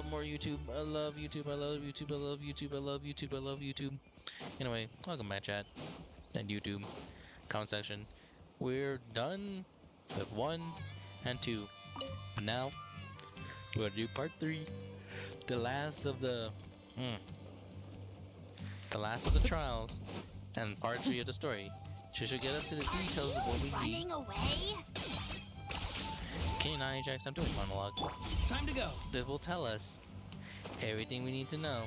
more YouTube. I love YouTube. I love YouTube. I love YouTube. I love YouTube. I love YouTube. Anyway, welcome back, chat and YouTube comment section. We're done with 1 and 2, but now we're gonna do part 3, the last of the trials, and part 3 of the story. She should get us to the details of what we need. Running away? Can I, Jax? I'm doing monologue. Time to go. This will tell us everything we need to know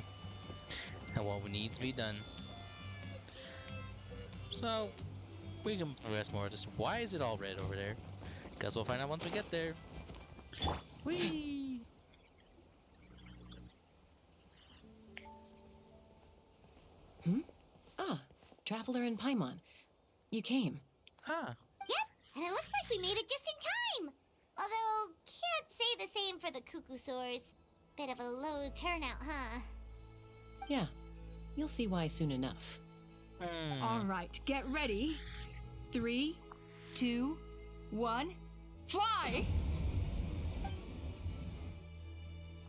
and what needs to be done. So we can progress more of this. Why is it all red over there? Guess we'll find out once we get there. Whee! Ah, Traveler and Paimon. You came. Ah. Yep, and it looks like we made it just in time. Although, can't say the same for the Cuckoosaurs. Bit of a low turnout, huh? Yeah, you'll see why soon enough. All right, get ready. 3, 2, 1, fly!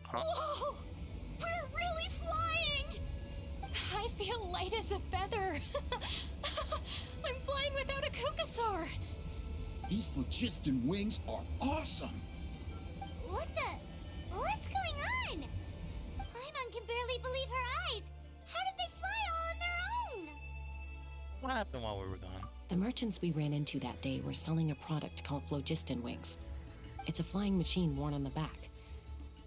Huh? Whoa! We're really flying! I feel light as a feather. I'm flying without a Cuckosaur. These phlogiston wings are awesome! What's going on? Paimon can barely believe her eyes. How did they fly all on their own? What happened while we were gone? The merchants we ran into that day were selling a product called phlogiston wings. It's a flying machine worn on the back.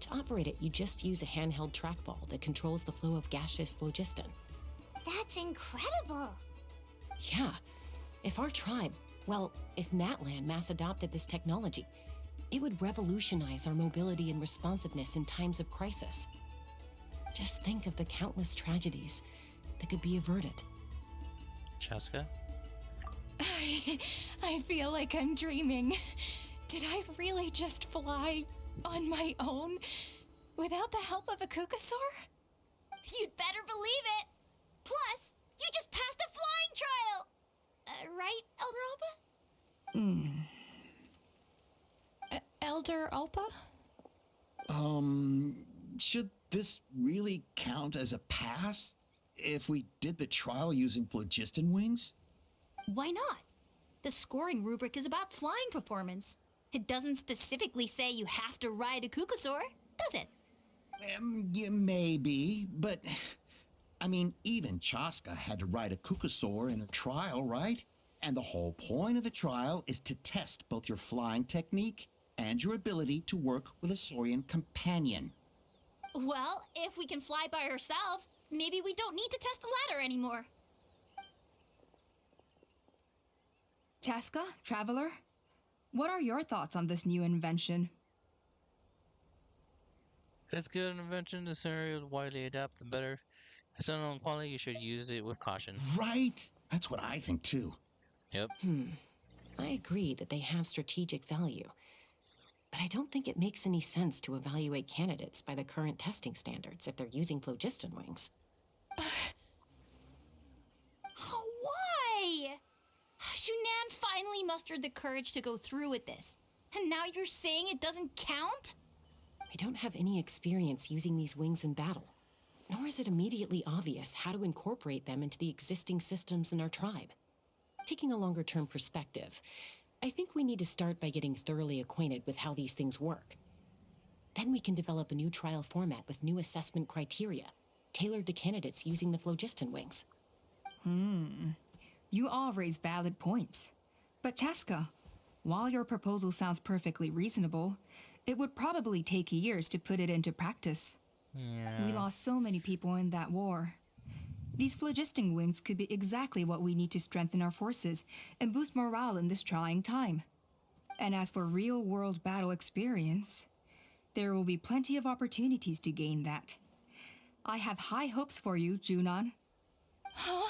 To operate it, you just use a handheld trackball that controls the flow of gaseous phlogiston. That's incredible. Yeah, if our tribe, if Natlan mass adopted this technology, it would revolutionize our mobility and responsiveness in times of crisis. Just think of the countless tragedies that could be averted. Chasca? I feel like I'm dreaming. Did I really just fly on my own without the help of a Cuckosaur? You'd better believe it. Plus, you just passed a flying trial. Right, Elder Alba? Elder Alpa? Should this really count as a pass if we did the trial using phlogiston wings? Why not? The scoring rubric is about flying performance. It doesn't specifically say you have to ride a Cuckosaur, does it? Yeah, maybe, but I mean, even Chasca had to ride a Cuckosaur in a trial, right? And the whole point of the trial is to test both your flying technique and your ability to work with a Saurian companion. Well, if we can fly by ourselves, maybe we don't need to test the ladder anymore. Chasca, Traveler, what are your thoughts on this new invention? It's good invention. The scenario is widely adapted, the better. It's unknown quality. You should use it with caution. Right? That's what I think too. Yep. I agree that they have strategic value, but I don't think it makes any sense to evaluate candidates by the current testing standards if they're using phlogiston wings. Why? Shunan finally mustered the courage to go through with this, and now you're saying it doesn't count? We don't have any experience using these wings in battle, nor is it immediately obvious how to incorporate them into the existing systems in our tribe. Taking a longer-term perspective, I think we need to start by getting thoroughly acquainted with how these things work. Then we can develop a new trial format with new assessment criteria, tailored to candidates using the phlogiston wings. You all raise valid points. But Chasca, while your proposal sounds perfectly reasonable, it would probably take years to put it into practice. Yeah. We lost so many people in that war. These phlogiston wings could be exactly what we need to strengthen our forces and boost morale in this trying time. And as for real-world battle experience, there will be plenty of opportunities to gain that. I have high hopes for you, Junon. Huh?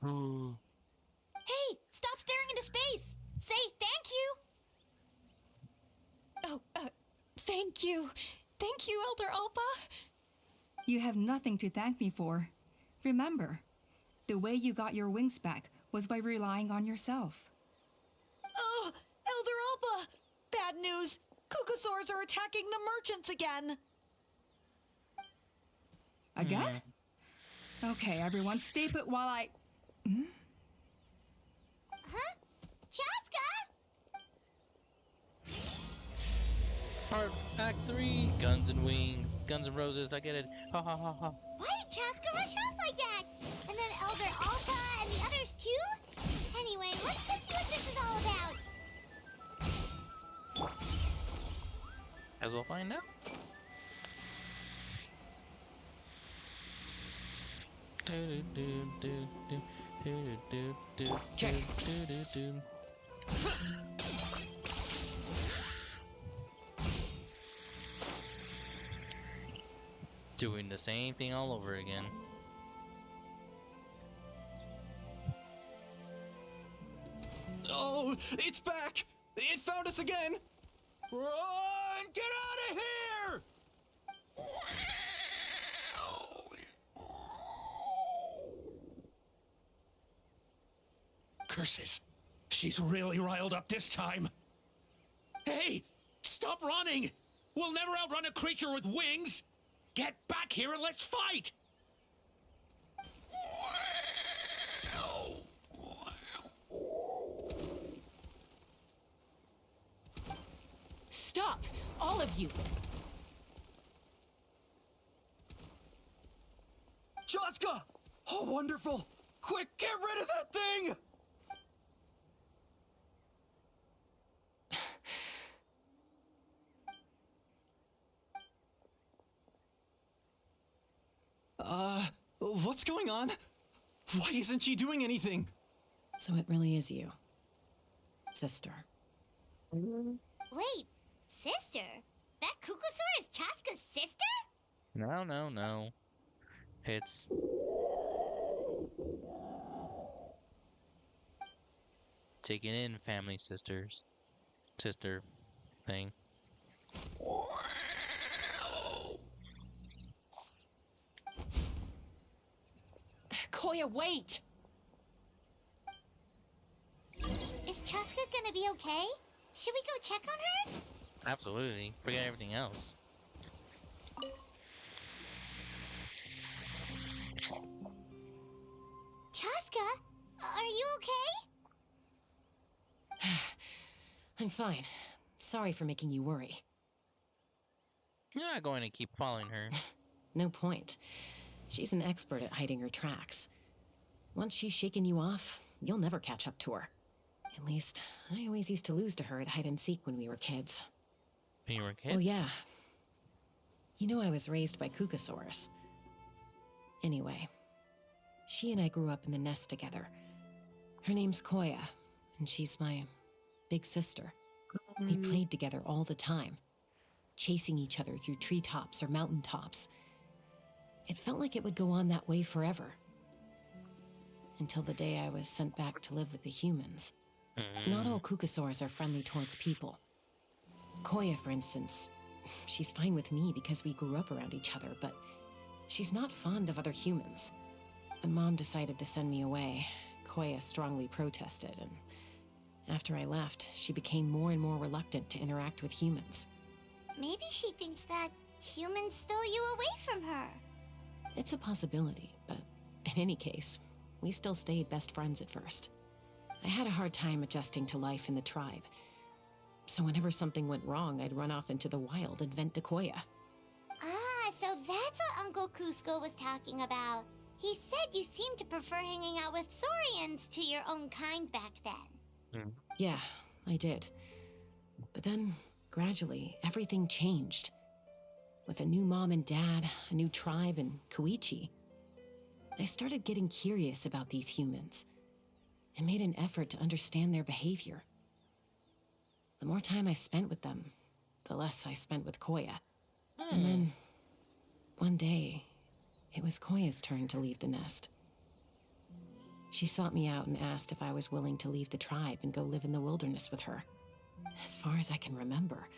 Ooh. Hey, stop staring into space! Say thank you! Oh, thank you. Thank you, Elder Alpa. You have nothing to thank me for. Remember, the way you got your wings back was by relying on yourself. Oh, Elder Alpa! Bad news! Cuckosaurs are attacking the merchants again! Again? Okay, everyone, stay put while I. Huh? Chasca? Part Act 3. Guns and Wings. Guns and Roses. I get it. Ha ha ha ha. Why did Chasca rush off like that? And then Elder Alpha and the others too? Anyway, let's go see what this is all about. As we'll find out. Okay. Doing the same thing all over again. Oh, it's back! It found us again! Run! Get out of here! Curses. She's really riled up this time. Hey! Stop running! We'll never outrun a creature with wings! Get back here and let's fight! Stop! All of you! Chasca! Oh, wonderful! Quick, get rid of that thing! What's going on? Why isn't she doing anything? So it really is you, sister. Wait, sister? That Kukusaur is Chasca's sister? No, no, no. It's... taking in family sisters. Sister thing. Koya, wait! Is Chasca gonna be okay? Should we go check on her? Absolutely. Forget everything else. Chasca, are you okay? I'm fine. Sorry for making you worry. You're not going to keep following her. No point. She's an expert at hiding her tracks. Once she's shaken you off, you'll never catch up to her. At least, I always used to lose to her at hide-and-seek when we were kids. When you were kids? Oh, yeah. You know I was raised by Kukasaurs. Anyway, she and I grew up in the nest together. Her name's Koya, and she's my big sister. We played together all the time, chasing each other through treetops or mountaintops. It felt like it would go on that way forever. Until the day I was sent back to live with the humans. Not all Kukasaurs are friendly towards people. Koya, for instance, she's fine with me because we grew up around each other, but she's not fond of other humans. When Mom decided to send me away, Koya strongly protested, and after I left, she became more and more reluctant to interact with humans. Maybe she thinks that humans stole you away from her. It's a possibility, but in any case, we still stayed best friends at first. I had a hard time adjusting to life in the tribe, so whenever something went wrong, I'd run off into the wild and vent to Koya. Ah, so that's what Uncle Cusco was talking about. He said you seemed to prefer hanging out with Saurians to your own kind back then. Yeah, I did. But then, gradually, everything changed. With a new mom and dad, a new tribe, and Koichi, I started getting curious about these humans and made an effort to understand their behavior. The more time I spent with them, the less I spent with Koya. And then, one day, it was Koya's turn to leave the nest. She sought me out and asked if I was willing to leave the tribe and go live in the wilderness with her. As far as I can remember,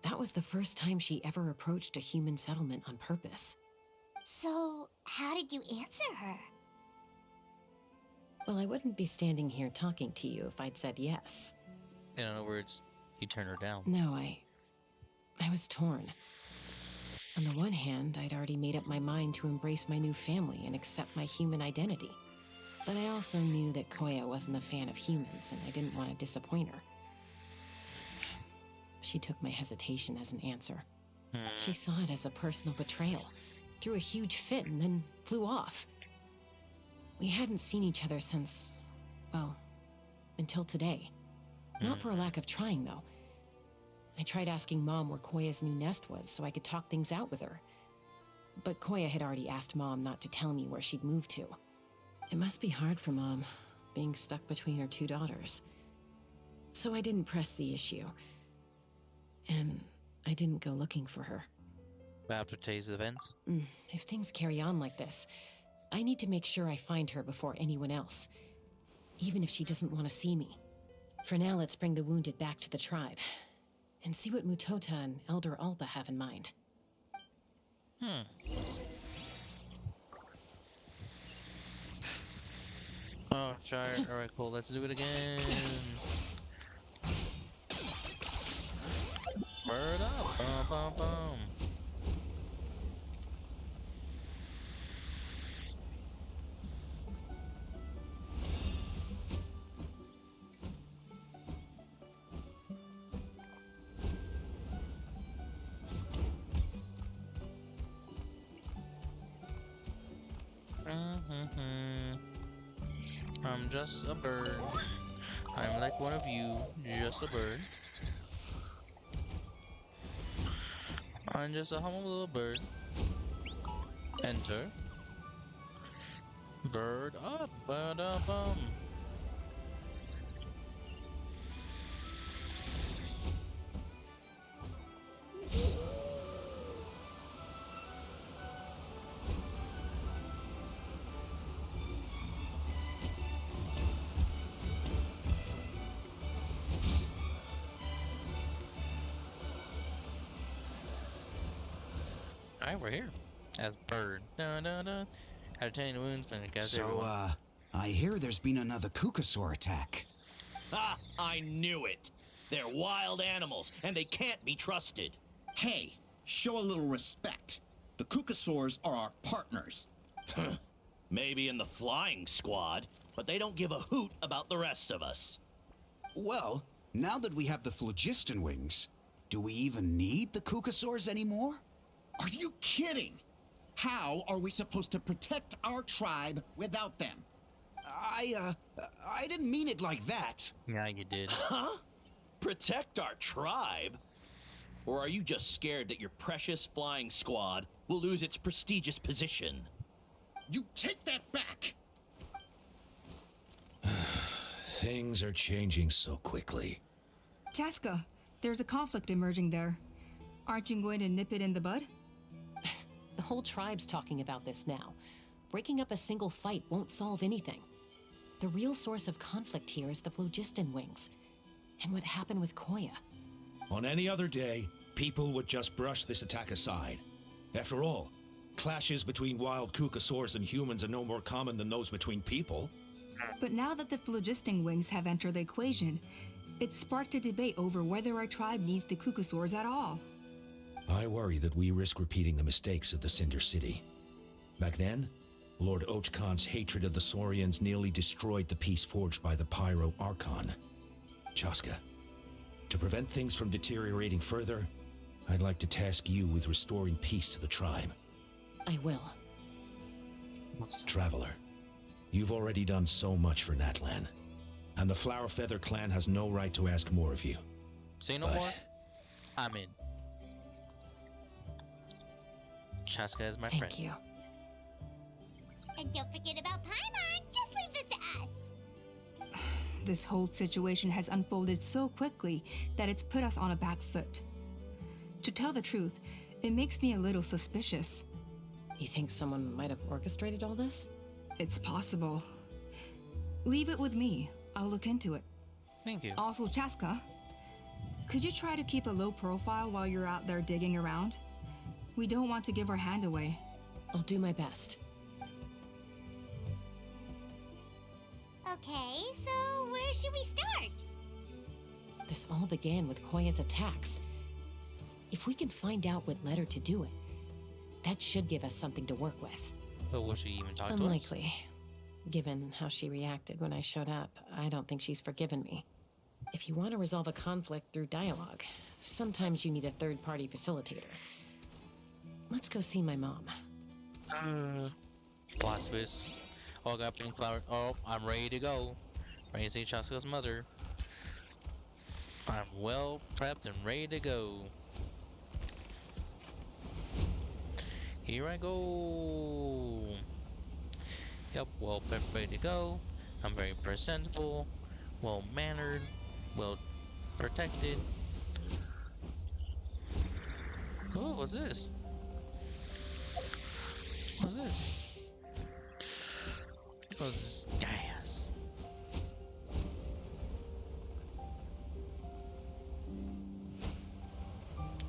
that was the first time she ever approached a human settlement on purpose. So, how did you answer her? Well, I wouldn't be standing here talking to you if I'd said yes. In other words, you turned her down. No, I was torn. On the one hand, I'd already made up my mind to embrace my new family and accept my human identity. But I also knew that Koya wasn't a fan of humans, and I didn't want to disappoint her. She took my hesitation as an answer. She saw it as a personal betrayal, threw a huge fit, and then flew off. We hadn't seen each other since, well, until today. Not for a lack of trying, though. I tried asking Mom where Koya's new nest was so I could talk things out with her. But Koya had already asked Mom not to tell me where she'd moved to. It must be hard for Mom, being stuck between her two daughters. So I didn't press the issue. And I didn't go looking for her. After today's events? If things carry on like this, I need to make sure I find her before anyone else. Even if she doesn't want to see me. For now, let's bring the wounded back to the tribe. And see what Mutota and Elder Alba have in mind. Oh, Shire. Alright, cool. Let's do it again. Bird up. Bum, bum, bum. I'm just a bird. I'm like one of you, just a bird. I'm just a humble little bird. Enter. Bird up, ba-da-bum. Alright, we're here. As bird. Da-da-da. Had a 10 wounds, and I guess everyone. I hear there's been another Kukasaur attack. Ah, I knew it. They're wild animals, and they can't be trusted. Hey, show a little respect. The Kukasaurs are our partners. Maybe in the flying squad, but they don't give a hoot about the rest of us. Well, now that we have the phlogiston wings, do we even need the Kukasaurs anymore? Are you kidding? How are we supposed to protect our tribe without them? I didn't mean it like that. Yeah, you did. Huh? Protect our tribe? Or are you just scared that your precious flying squad will lose its prestigious position? You take that back! Things are changing so quickly. Chasca, there's a conflict emerging there. Aren't you going to nip it in the bud? The whole tribe's talking about this now. Breaking up a single fight won't solve anything. The real source of conflict here is the phlogiston wings. And what happened with Koya. On any other day, people would just brush this attack aside. After all, clashes between wild Kukasaurs and humans are no more common than those between people. But now that the phlogiston wings have entered the equation, it's sparked a debate over whether our tribe needs the Kukasaurs at all. I worry that we risk repeating the mistakes of the Cinder City. Back then, Lord Ochkan's hatred of the Saurians nearly destroyed the peace forged by the Pyro Archon. Chasca, to prevent things from deteriorating further, I'd like to task you with restoring peace to the tribe. I will. Traveler, you've already done so much for Natlan, and the Flower Feather clan has no right to ask more of you. Say no more? I'm in. Chasca is my friend. Thank you. And don't forget about Paimon. Just leave this to us. This whole situation has unfolded so quickly that it's put us on a back foot. To tell the truth, it makes me a little suspicious. You think someone might have orchestrated all this? It's possible. Leave it with me. I'll look into it. Thank you. Also, Chasca, could you try to keep a low profile while you're out there digging around? We don't want to give our hand away. I'll do my best. Okay, so where should we start? This all began with Koya's attacks. If we can find out what led her to do it, That should give us something to work with. But will she even talk to us? Unlikely. Given how she reacted when I showed up, I don't think she's forgiven me. If you want to resolve a conflict through dialogue, sometimes you need a third-party facilitator. Let's go see my mom. Plot twist. Oh, I got pink flower. Oh, I'm ready to go. Ready to see Chasca's mother. I'm well prepped and ready to go. Here I go. Yep, well prepped, ready to go. I'm very presentable, well mannered, well protected. Oh, what's this? What's this? What's gas?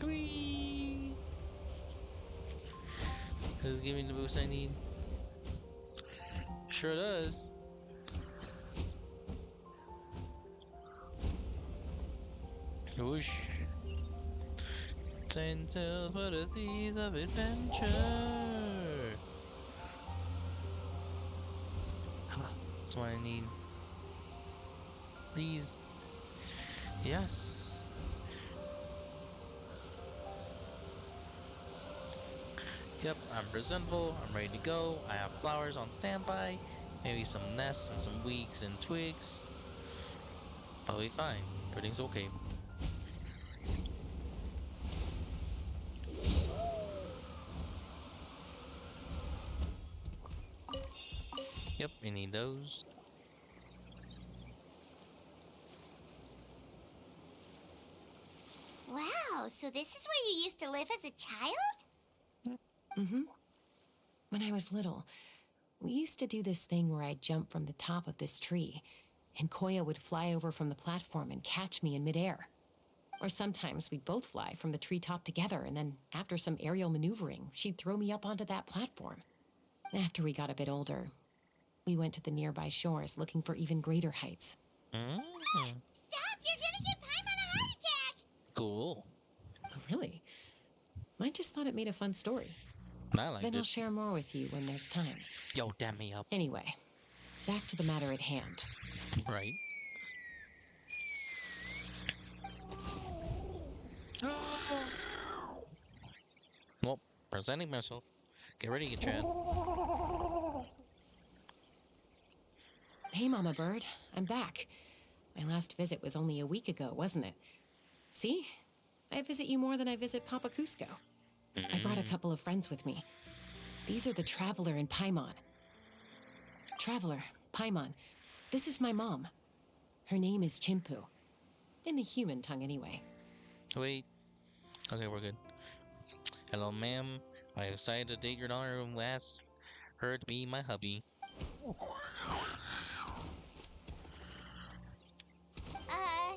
Whee! Does it give me the boost I need? Sure does. Whoosh. Ten sail for the seas of adventure. That's what I need. These. Yes. Yep, I'm presentable, I'm ready to go, I have flowers on standby, maybe some nests and some weeds and twigs. I'll be fine, everything's okay. Yep, I need those. Wow, so this is where you used to live as a child? Mm-hmm. When I was little, we used to do this thing where I'd jump from the top of this tree, and Koya would fly over from the platform and catch me in midair. Or sometimes we'd both fly from the treetop together, and then after some aerial maneuvering, she'd throw me up onto that platform. After we got a bit older, we went to the nearby shores looking for even greater heights. Stop! You're gonna get Paimon a heart attack! Cool. Oh, really? I just thought it made a fun story. I liked Then it. I'll share more with you when there's time. Yo, damn me up. Anyway, back to the matter at hand. Right. Well, presenting myself. Get ready, get Chad. Hey, Mama Bird, I'm back. My last visit was only a week ago, wasn't it? See? I visit you more than I visit Papa Cusco. I brought a couple of friends with me. These are the Traveler and Paimon. Traveler, Paimon, this is my mom. Her name is Chimpu. In the human tongue, anyway. Wait. Okay, we're good. Hello, ma'am. I have decided to date your daughter and asked her to be my hubby. Hi!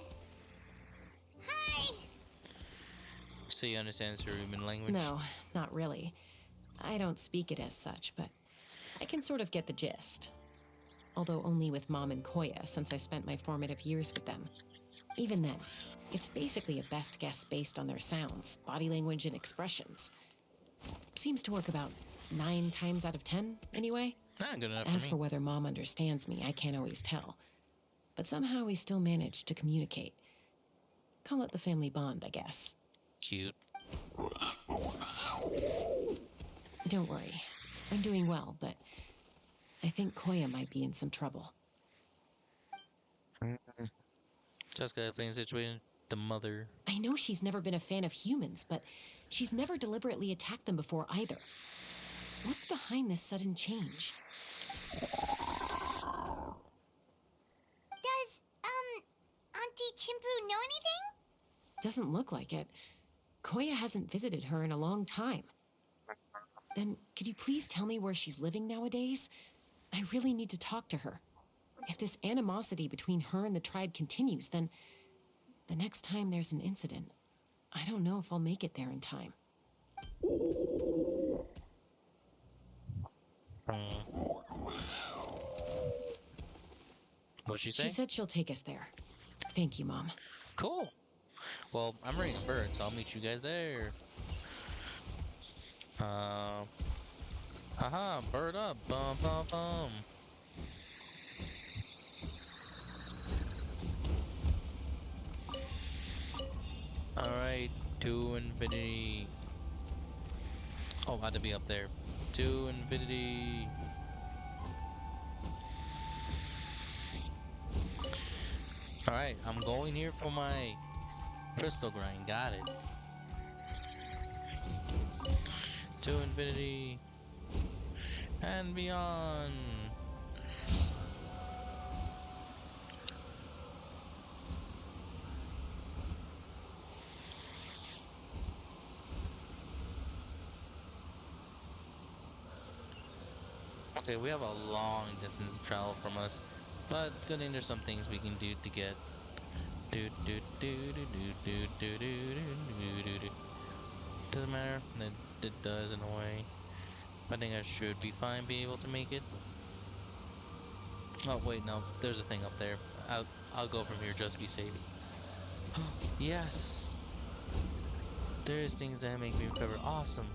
So you understand human language? No, not really. I don't speak it as such, but I can sort of get the gist. Although only with Mom and Koya, since I spent my formative years with them. Even then, it's basically a best guess based on their sounds, body language, and expressions. Seems to work about 9 times out of 10, anyway. Not good enough As for for me. whether Mom understands me, I can't always tell. But somehow we still manage to communicate. Call it the family bond, I guess. Cute. Don't worry. I'm doing well, but I think Koya might be in some trouble. Just got a plain situation. The mother. I know she's never been a fan of humans, but she's never deliberately attacked them before either. What's behind this sudden change? Does, Auntie Chimpu know anything? Doesn't look like it. Koya hasn't visited her in a long time. Then, could you please tell me where she's living nowadays? I really need to talk to her. If this animosity between her and the tribe continues, then the next time there's an incident, I don't know if I'll make it there in time. What'd she say? She said she'll take us there. Thank you, Mom. Cool. Well, I'm ready to bird, so I'll meet you guys there. Aha, bird up, bum bum bum. Alright, to infinity. Oh, had to be up there. To infinity. Alright, I'm going here for my crystal grind. Got it. To infinity. And beyond. Okay, we have a long distance to travel from us, but good thing there's some things we can do to get. Do do do do do do do do do do. Doesn't matter. It does in a way. I think I should be fine being able to make it. Oh wait, no. There's a thing up there. I'll go from here just to be safe. Yes. There's things that make me recover. Awesome.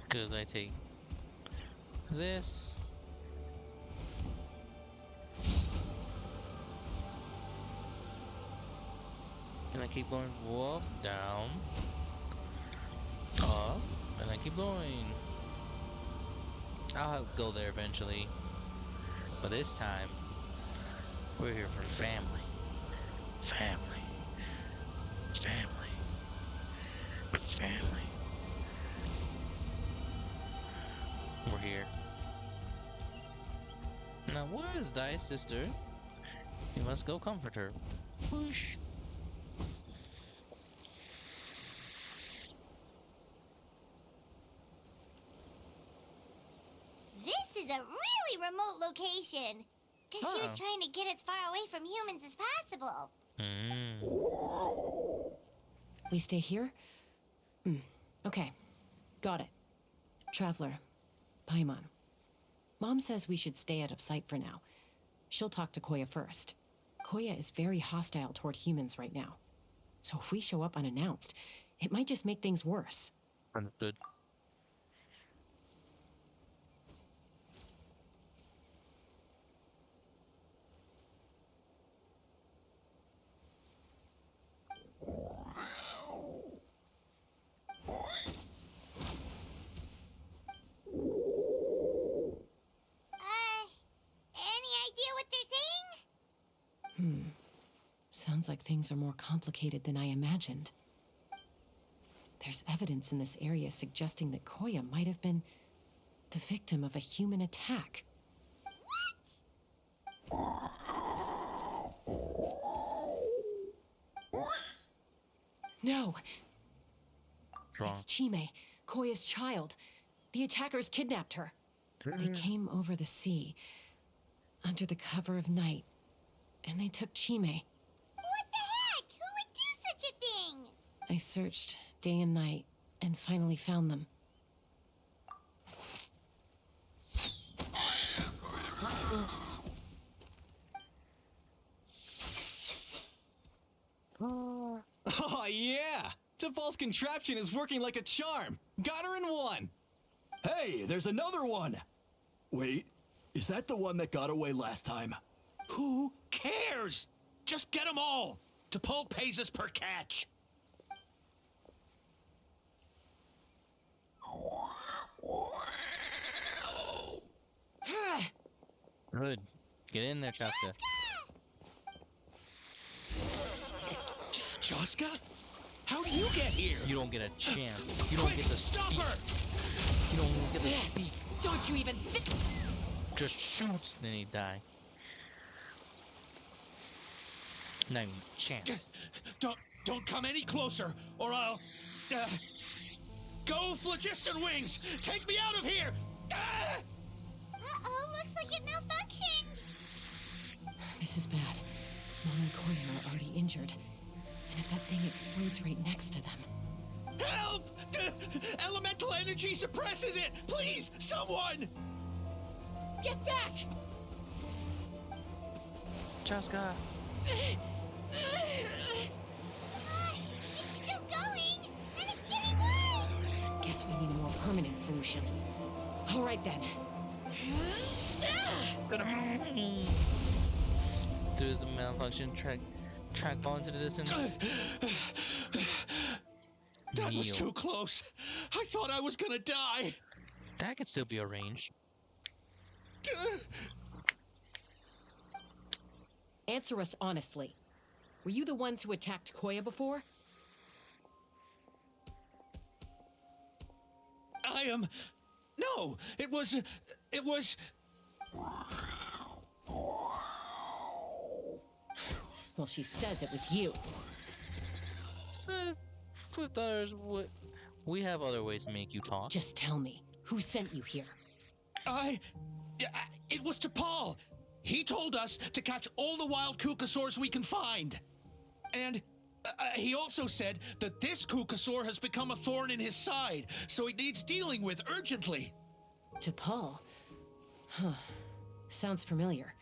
Because I take this. And I keep going, whoop, down, up, and I keep going. I'll go there eventually. But this time, we're here for family. Family. Family. Family. We're here. Now, where is thy sister? You must go comfort her. Whoosh. This is a really remote location. Because she was Oh. trying to get as far away from humans as possible. We stay here? Okay. Got it. Traveler. Paimon. Mom says we should stay out of sight for now. She'll talk to Koya first. Koya is very hostile toward humans right now. So if we show up unannounced, it might just make things worse. Understood. Any idea what they're saying? Sounds like things are more complicated than I imagined. There's evidence in this area suggesting that Koya might have been the victim of a human attack. No! What's wrong? It's Chime, Koya's child. The attackers kidnapped her. They came over the sea, under the cover of night, and they took Chime. What the heck? Who would do such a thing? I searched day and night, and finally found them. Oh, yeah! Tafal's contraption is working like a charm. Got her in one. Hey, there's another one! Wait, is that the one that got away last time? Who cares? Just get them all. T'Pol pays us per catch. Good. Get in there, Chasca. Chasca? How do you get here? You don't get a chance. You don't get to Stop speak. her! You don't even get to speak. Don't you even think? Just shoots, then he die. Not even a chance. Don't come any closer, or I'll... Go, Phlogiston Wings! Take me out of here! Uh-oh, looks like it malfunctioned. This is bad. Mom and Koya are already injured. And if that thing explodes right next to them... Help! Elemental energy suppresses it! Please, someone! Get back! Chasca. It's still going. permanent solution. All right then. There's a malfunction. Track ball into the distance. That was Kneel. too close. I thought I was gonna die. That could still be arranged. Answer us honestly. Were you the ones who attacked Koya before? I am. No, it was. Well, she says it was you. So, with others, we have other ways to make you talk. Just tell me, who sent you here? It was T'Pol. He told us to catch all the wild Kukasaurs we can find. And he also said that this Kukasaur has become a thorn in his side, so it needs dealing with urgently. T'Pol? Huh. Sounds familiar.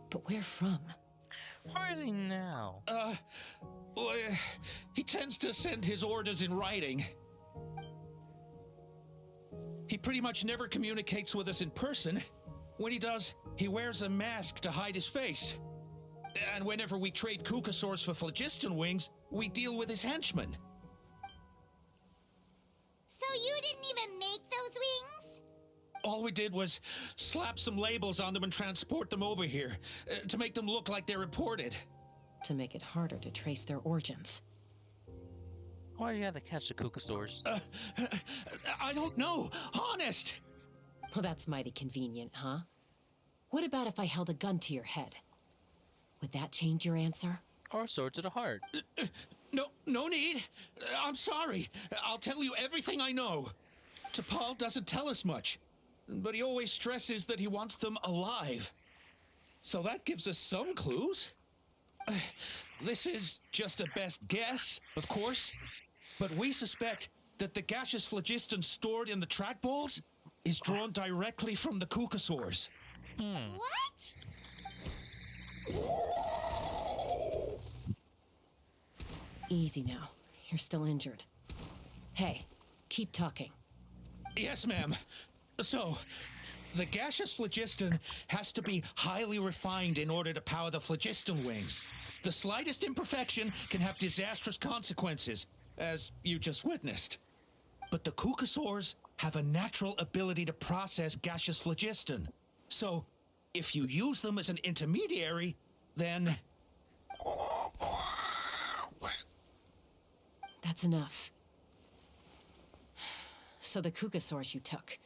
But where from? Where is he now? Well, he tends to send his orders in writing. He pretty much never communicates with us in person. When he does, he wears a mask to hide his face. And whenever we trade Kukasaurs for phlogiston wings, we deal with his henchmen. So you didn't even make those wings? All we did was slap some labels on them and transport them over here, to make them look like they're imported. To make it harder to trace their origins. Why do you have to catch the Kukasaurs? I don't know, honest! Well, that's mighty convenient, huh? What about if I held a gun to your head? Would that change your answer? Or a sword to the heart? No need. I'm sorry. I'll tell you everything I know. T'Pol doesn't tell us much, but he always stresses that he wants them alive. So that gives us some clues. This is just a best guess, of course, but we suspect that the gaseous phlogiston stored in the track balls is drawn directly from the Kukasaurs. What? Easy now. You're still injured. Hey, keep talking. Yes, ma'am. So, the gaseous phlogiston has to be highly refined in order to power the phlogiston wings. The slightest imperfection can have disastrous consequences, as you just witnessed. But the Kukasaurs have a natural ability to process gaseous phlogiston. So, if you use them as an intermediary, then... That's enough. So the Kukasaurs you took,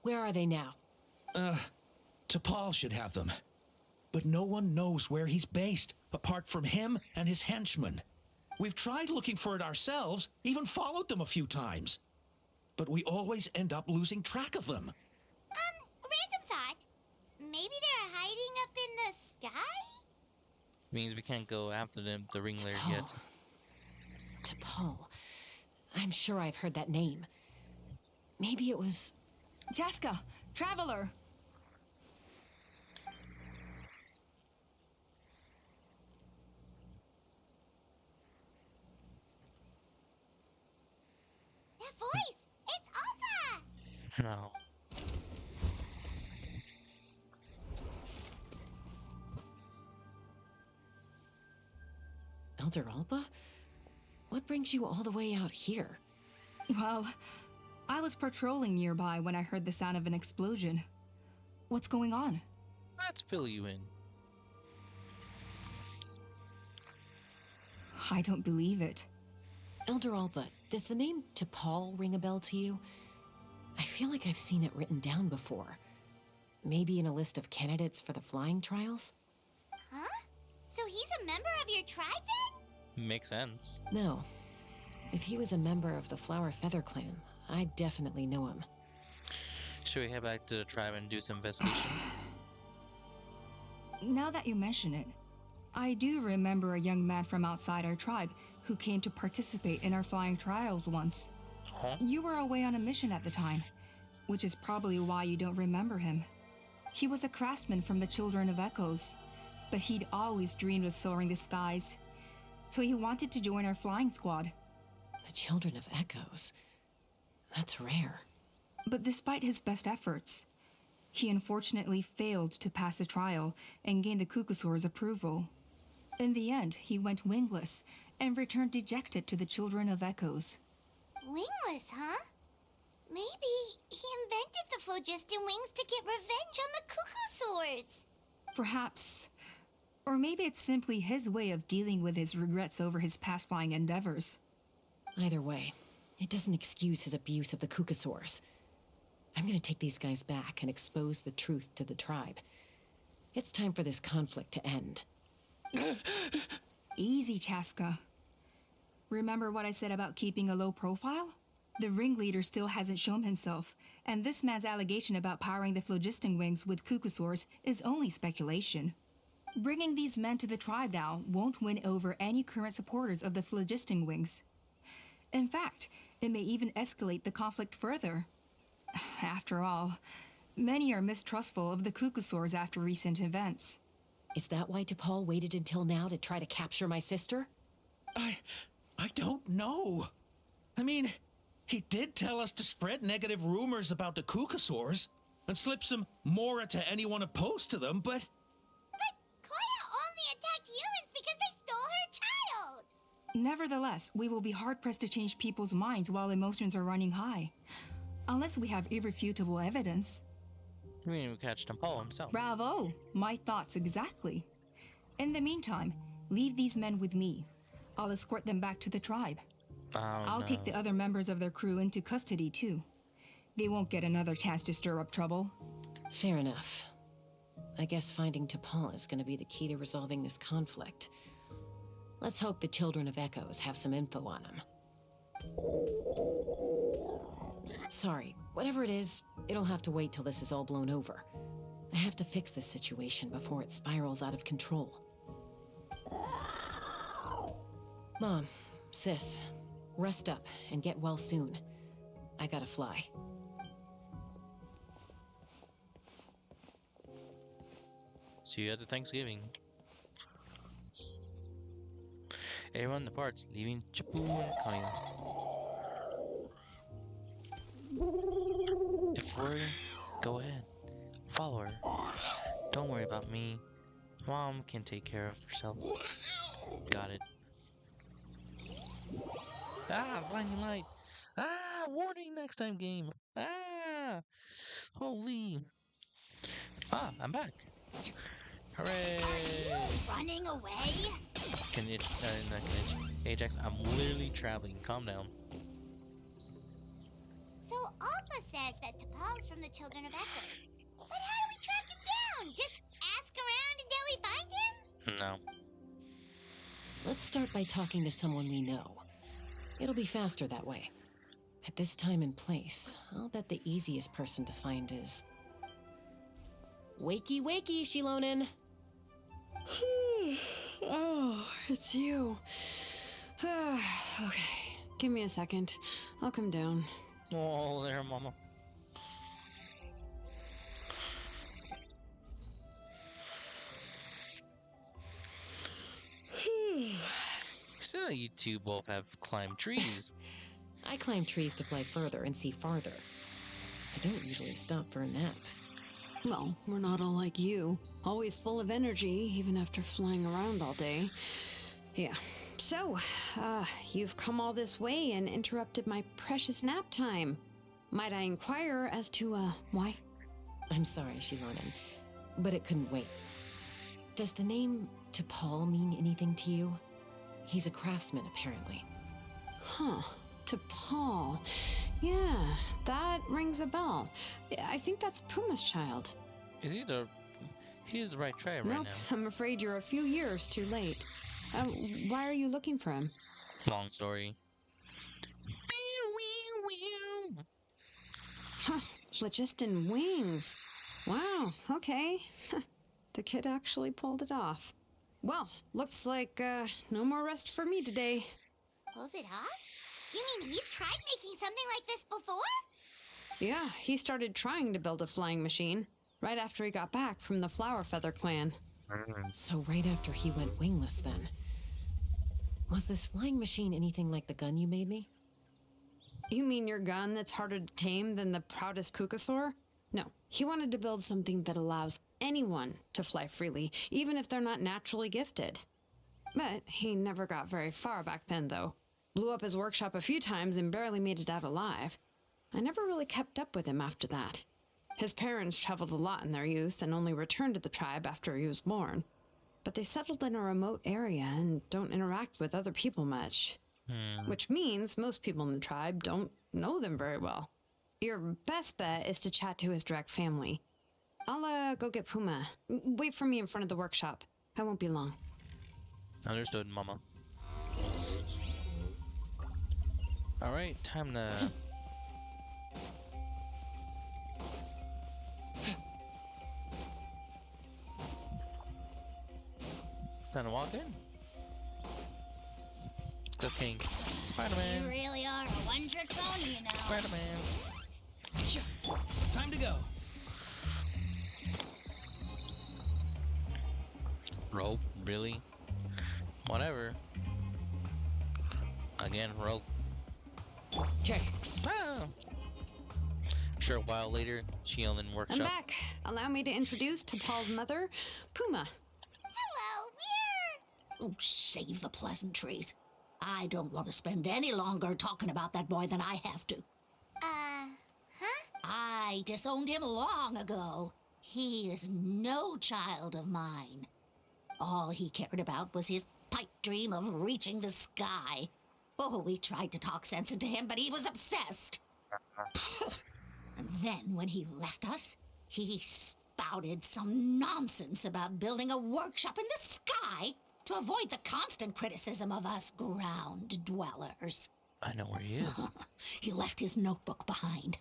where are they now? T'Pol should have them. But no one knows where he's based, apart from him and his henchmen. We've tried looking for it ourselves, even followed them a few times. But we always end up losing track of them. Random thought. Maybe they're hiding up in the sky? Means we can't go after them, the ringleader yet. T'Pol. I'm sure I've heard that name. Maybe it was... Chasca, Traveler! That voice! It's Alpha! No. Elder Alba? What brings you all the way out here? Well, I was patrolling nearby when I heard the sound of an explosion. What's going on? Let's fill you in. I don't believe it. Elder Alba, does the name T'Pol ring a bell to you? I feel like I've seen it written down before. Maybe in a list of candidates for the flying trials? Huh? So he's a member of your tribe then? Makes sense. No. If he was a member of the Flower Feather Clan, I definitely know him. Should we head back to the tribe and do some investigation? Now that you mention it, I do remember a young man from outside our tribe who came to participate in our flying trials once. Huh? You were away on a mission at the time, which is probably why you don't remember him. He was a craftsman from the Children of Echoes, but he'd always dreamed of soaring the skies. So he wanted to join our flying squad. The Children of Echoes? That's rare. But despite his best efforts, he unfortunately failed to pass the trial and gain the Kukusaur's approval. In the end, he went wingless and returned dejected to the Children of Echoes. Wingless, huh? Maybe he invented the phlogiston wings to get revenge on the Kukusaurs. Perhaps. Or maybe it's simply his way of dealing with his regrets over his past flying endeavors. Either way, it doesn't excuse his abuse of the Kukusaurs. I'm gonna take these guys back and expose the truth to the tribe. It's time for this conflict to end. Easy, Chasca. Remember what I said about keeping a low profile? The ringleader still hasn't shown himself, and this man's allegation about powering the phlogiston wings with Kukusaurs is only speculation. Bringing these men to the tribe now won't win over any current supporters of the phlogiston wings. In fact, it may even escalate the conflict further. After all, many are mistrustful of the Kukusaurs after recent events. Is that why T'Pol waited until now to try to capture my sister? I don't know. I mean, he did tell us to spread negative rumors about the Kukusaurs and slip some Mora to anyone opposed to them, but... But Koya only attacked humans because they stole her child! Nevertheless, we will be hard-pressed to change people's minds while emotions are running high. Unless we have irrefutable evidence. We didn't even catch T'Pol himself. Bravo! My thoughts exactly. In the meantime, leave these men with me. I'll escort them back to the tribe. I'll take the other members of their crew into custody, too. They won't get another chance to stir up trouble. Fair enough. I guess finding T'Pol is gonna be the key to resolving this conflict. Let's hope the Children of Echoes have some info on him. Sorry, whatever it is, it'll have to wait till this is all blown over. I have to fix this situation before it spirals out of control. Mom, sis, rest up and get well soon. I gotta fly. See you at the Thanksgiving. Everyone departs, leaving Chapu and Kaya. If we're... go ahead. Follow her. Don't worry about me. Mom can take care of herself. Got it. Ah, blinding light. Ah, warning next time game. Ah, holy. Ah, I'm back. Hooray. Running away? Not Kinitch. Ajax, I'm literally traveling. Calm down. So Alpha says that T'Pol's from the Children of Echoes. But how do we track him down? Just ask around until we find him? No. Let's start by talking to someone we know. It'll be faster that way. At this time and place, I'll bet the easiest person to find is... Wakey, wakey, Shilonin! Oh, it's you. Okay, give me a second. I'll come down. Oh, there, Mama. So you two both have climbed trees. I climb trees to fly further and see farther. I don't usually stop for a nap. Well, we're not all like you. Always full of energy, even after flying around all day. Yeah. So, you've come all this way and interrupted my precious nap time. Might I inquire as to, why? I'm sorry, Shilonin, but it couldn't wait. Does the name T'Pol mean anything to you? He's a craftsman, apparently. Huh. T'Pol. Yeah, that rings a bell. I think that's Puma's child. He's the right tribe Nope, right now. I'm afraid you're a few years too late. Why are you looking for him? Long story. Huh, phlogiston wings. Wow, okay. The kid actually pulled it off. Well, looks like, no more rest for me today. Pulled it off? You mean he's tried making something like this before? Yeah, he started trying to build a flying machine right after he got back from the Flower Feather clan. So right after he went wingless, then. Was this flying machine anything like the gun you made me? You mean your gun that's harder to tame than the proudest Kukasaur? No, he wanted to build something that allows anyone to fly freely, even if they're not naturally gifted. But he never got very far back then, though. Blew up his workshop a few times and barely made it out alive. I never really kept up with him after that. His parents traveled a lot in their youth and only returned to the tribe after he was born. But they settled in a remote area and don't interact with other people much. Which means most people in the tribe don't know them very well. Your best bet is to chat to his direct family. I'll go get Puma. Wait for me in front of the workshop. I won't be long. Understood, Mama. Alright, time to... time to walk in. Let's go, King. Spider-Man. You really are a one-trick pony, you know. Spider-Man. Sure. Time to go. Rope? Really? Whatever. Again, rope. Okay. Ah. Sure, a while later, Shield in workshop. I'm back. Allow me to introduce to Paul's mother, Puma. Hello, we're... Oh, save the pleasantries. I don't want to spend any longer talking about that boy than I have to. Huh? I disowned him long ago. He is no child of mine. All he cared about was his pipe dream of reaching the sky. Oh, we tried to talk sense into him, but he was obsessed. And then when he left us, he spouted some nonsense about building a workshop in the sky to avoid the constant criticism of us ground dwellers. I know where he is. He left his notebook behind.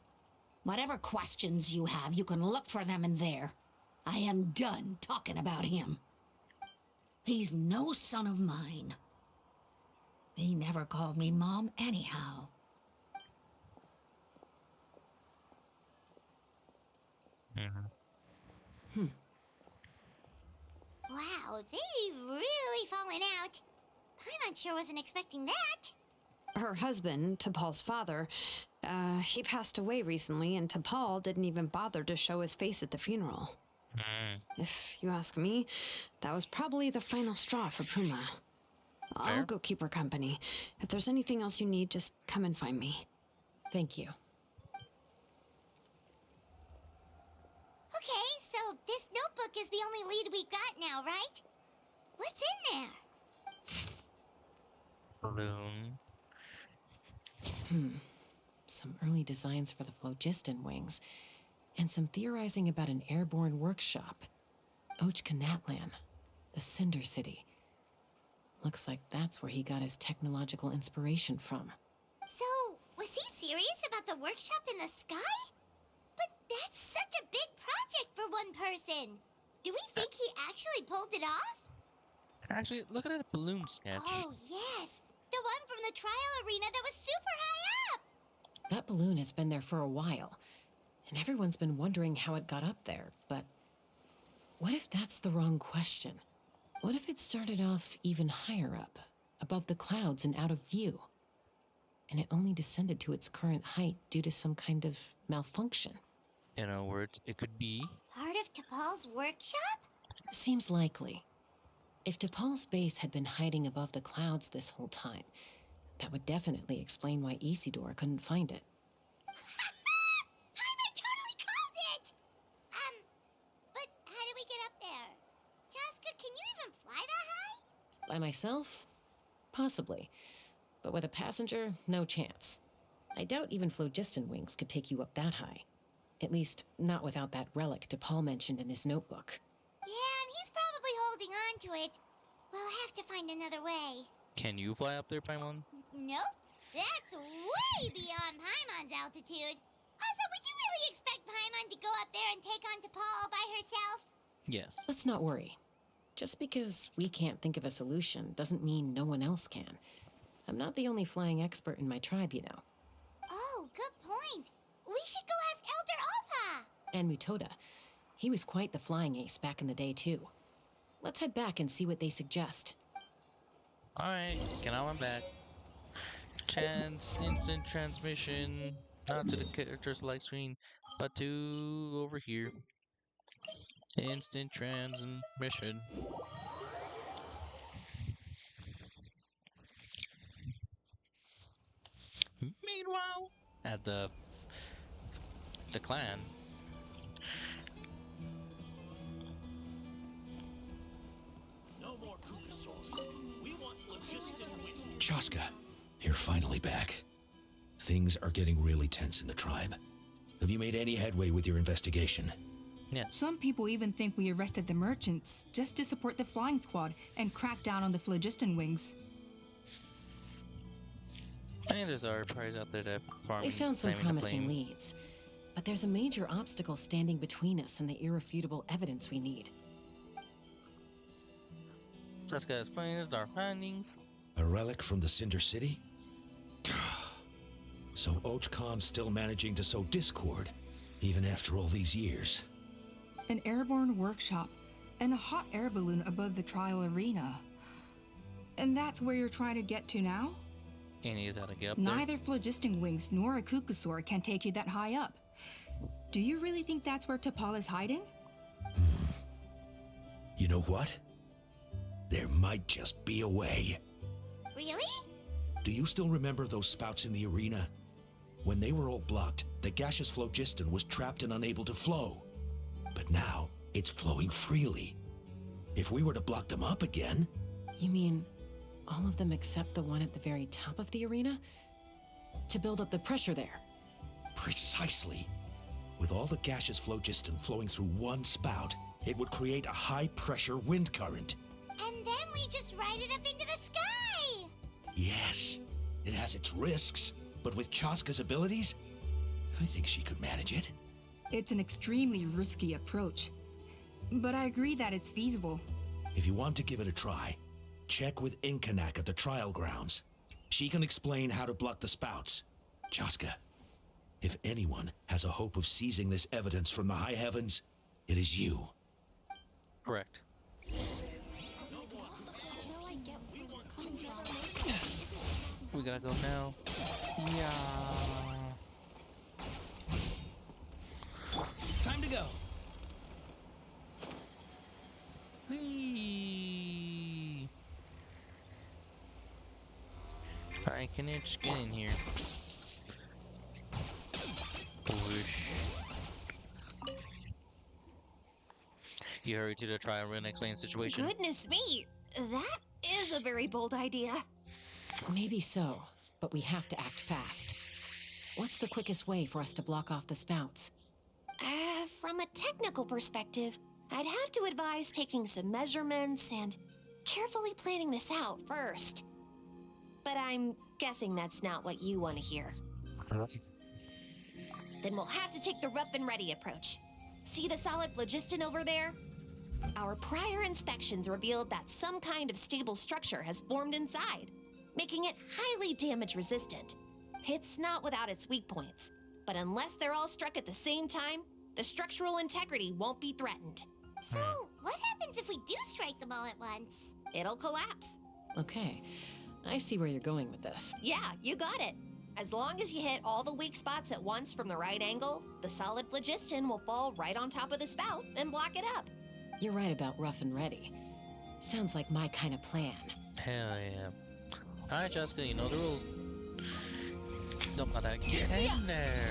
Whatever questions you have, you can look for them in there. I am done talking about him. He's no son of mine. He never called me Mom anyhow. Wow, they've really fallen out. Paimon sure wasn't expecting that. Her husband, T'Pol's father, he passed away recently, and T'Pol didn't even bother to show his face at the funeral. If you ask me, that was probably the final straw for Puma. I'll go keep her company. If there's anything else you need, just come and find me. Thank you. Okay, so this notebook is the only lead we've got now, right? What's in there? Balloon. Some early designs for the phlogiston wings, and some theorizing about an airborne workshop. Ochkanatlan, the Cinder City. Looks like that's where he got his technological inspiration from. So, was he serious about the workshop in the sky? But that's such a big project for one person. Do we think he actually pulled it off? Actually, look at that balloon sketch. Oh, yes. The one from the trial arena that was super high up. That balloon has been there for a while, and everyone's been wondering how it got up there, but what if that's the wrong question? What if it started off even higher up, above the clouds and out of view, and it only descended to its current height due to some kind of malfunction? In other words, it could be... Part of T'Pol's workshop? Seems likely. If T'Pol's base had been hiding above the clouds this whole time, that would definitely explain why Isidore couldn't find it. Paimon totally called it! But how do we get up there? Chasca, can you even fly that high? By myself? Possibly. But with a passenger, no chance. I doubt even phlogiston wings could take you up that high. At least, not without that relic T'Pol mentioned in his notebook. Yeah, and he's probably holding on to it. We'll have to find another way. Can you fly up there, Paimon? Nope. That's way beyond Paimon's altitude. Also, would you really expect Paimon to go up there and take on T'Pol by herself? Yes. Let's not worry. Just because we can't think of a solution doesn't mean no one else can. I'm not the only flying expert in my tribe, you know. Oh, good point. We should go ask Elder Opa. And Mutoda. He was quite the flying ace back in the day, too. Let's head back and see what they suggest. Alright, get on my back. instant transmission, not to the character select screen, but to over here. Instant transmission. Meanwhile, at the clan, No more Kukasaur. We want phlogiston wings. Chasca, you're finally back. Things are getting really tense in the tribe. Have you made any headway with your investigation? yeah. Some people even think we arrested the merchants just to support the flying squad and crack down on the phlogiston wings. I think there's other parties out there that farming. We found some claiming to promising blame. leads, but there's a major obstacle standing between us and the irrefutable evidence we need. Chasca explains our findings. A relic from the Cinder City? So Och Khan's still managing to sow discord, even after all these years. An airborne workshop and a hot air balloon above the trial arena. And that's where you're trying to get to now? And he is how to get up there. Neither phlogiston wings nor a Kukasaur can take you that high up. Do you really think that's where T'Pol is hiding? You know what? There might just be a way. Really? Do you still remember those spouts in the arena? When they were all blocked, the gaseous phlogiston was trapped and unable to flow. But now, it's flowing freely. If we were to block them up again... You mean all of them except the one at the very top of the arena? To build up the pressure there? Precisely. With all the gaseous phlogiston flowing through one spout, it would create a high-pressure wind current. And then we just ride it up into the sky! Yes, it has its risks, but with Chasca's abilities, I think she could manage it. It's an extremely risky approach. But I agree that it's feasible. If you want to give it a try, check with Inkanak at the trial grounds. She can explain how to block the spouts. Chasca, if anyone has a hope of seizing this evidence from the high heavens, it is you. Correct. We gotta go now. Yeah. Time to go. Whee! Alright, can you just get in here? Whoosh. You hurry to the trial room and explain the situation. Goodness me, that is a very bold idea. Maybe so, but we have to act fast. What's the quickest way for us to block off the spouts? From a technical perspective, I'd have to advise taking some measurements and carefully planning this out first. But I'm guessing that's not what you want to hear. Then we'll have to take the rough and ready approach. See the solid phlogiston over there? Our prior inspections revealed that some kind of stable structure has formed inside, making it highly damage resistant. It's not without its weak points, but unless they're all struck at the same time, the structural integrity won't be threatened. So, what happens if we do strike them all at once? It'll collapse. Okay, I see where you're going with this. Yeah, you got it. As long as you hit all the weak spots at once from the right angle, the solid phlogiston will fall right on top of the spout and block it up. You're right about rough and ready. Sounds like my kind of plan. Hell yeah. Alright, Chasca, you know the rules. Don't let that get in there.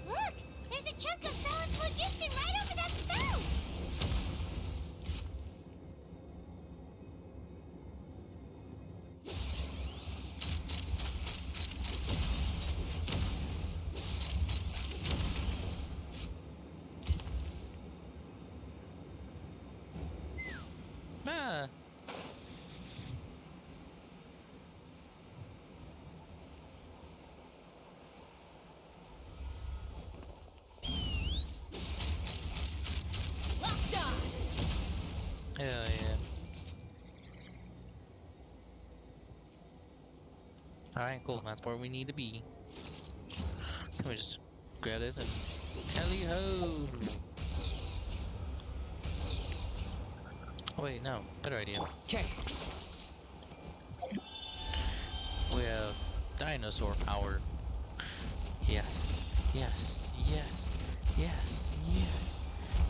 Look! There's a chunk of solid phlogiston right over that spout! Ah. Hell yeah. Alright, cool. That's where we need to be. Let me just grab this and tally ho! wait, no. Better idea. Okay. We have dinosaur power. Yes. Yes. Yes. Yes. Yes.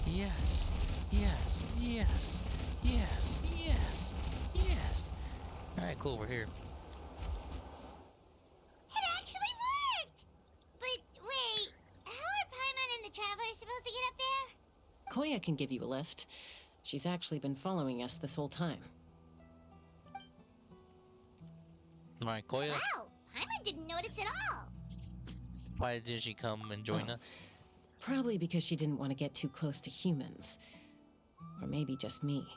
Yes. Yes. Yes. Yes. Yes. Yes. Alright, cool, we're here. It actually worked! But wait, how are Paimon and the Traveler supposed to get up there? Koya can give you a lift. She's actually been following us this whole time. Alright, Koya, Wow, Paimon didn't notice at all. why didn't she come and join us? Probably because she didn't want to get too close to humans. Or maybe just me.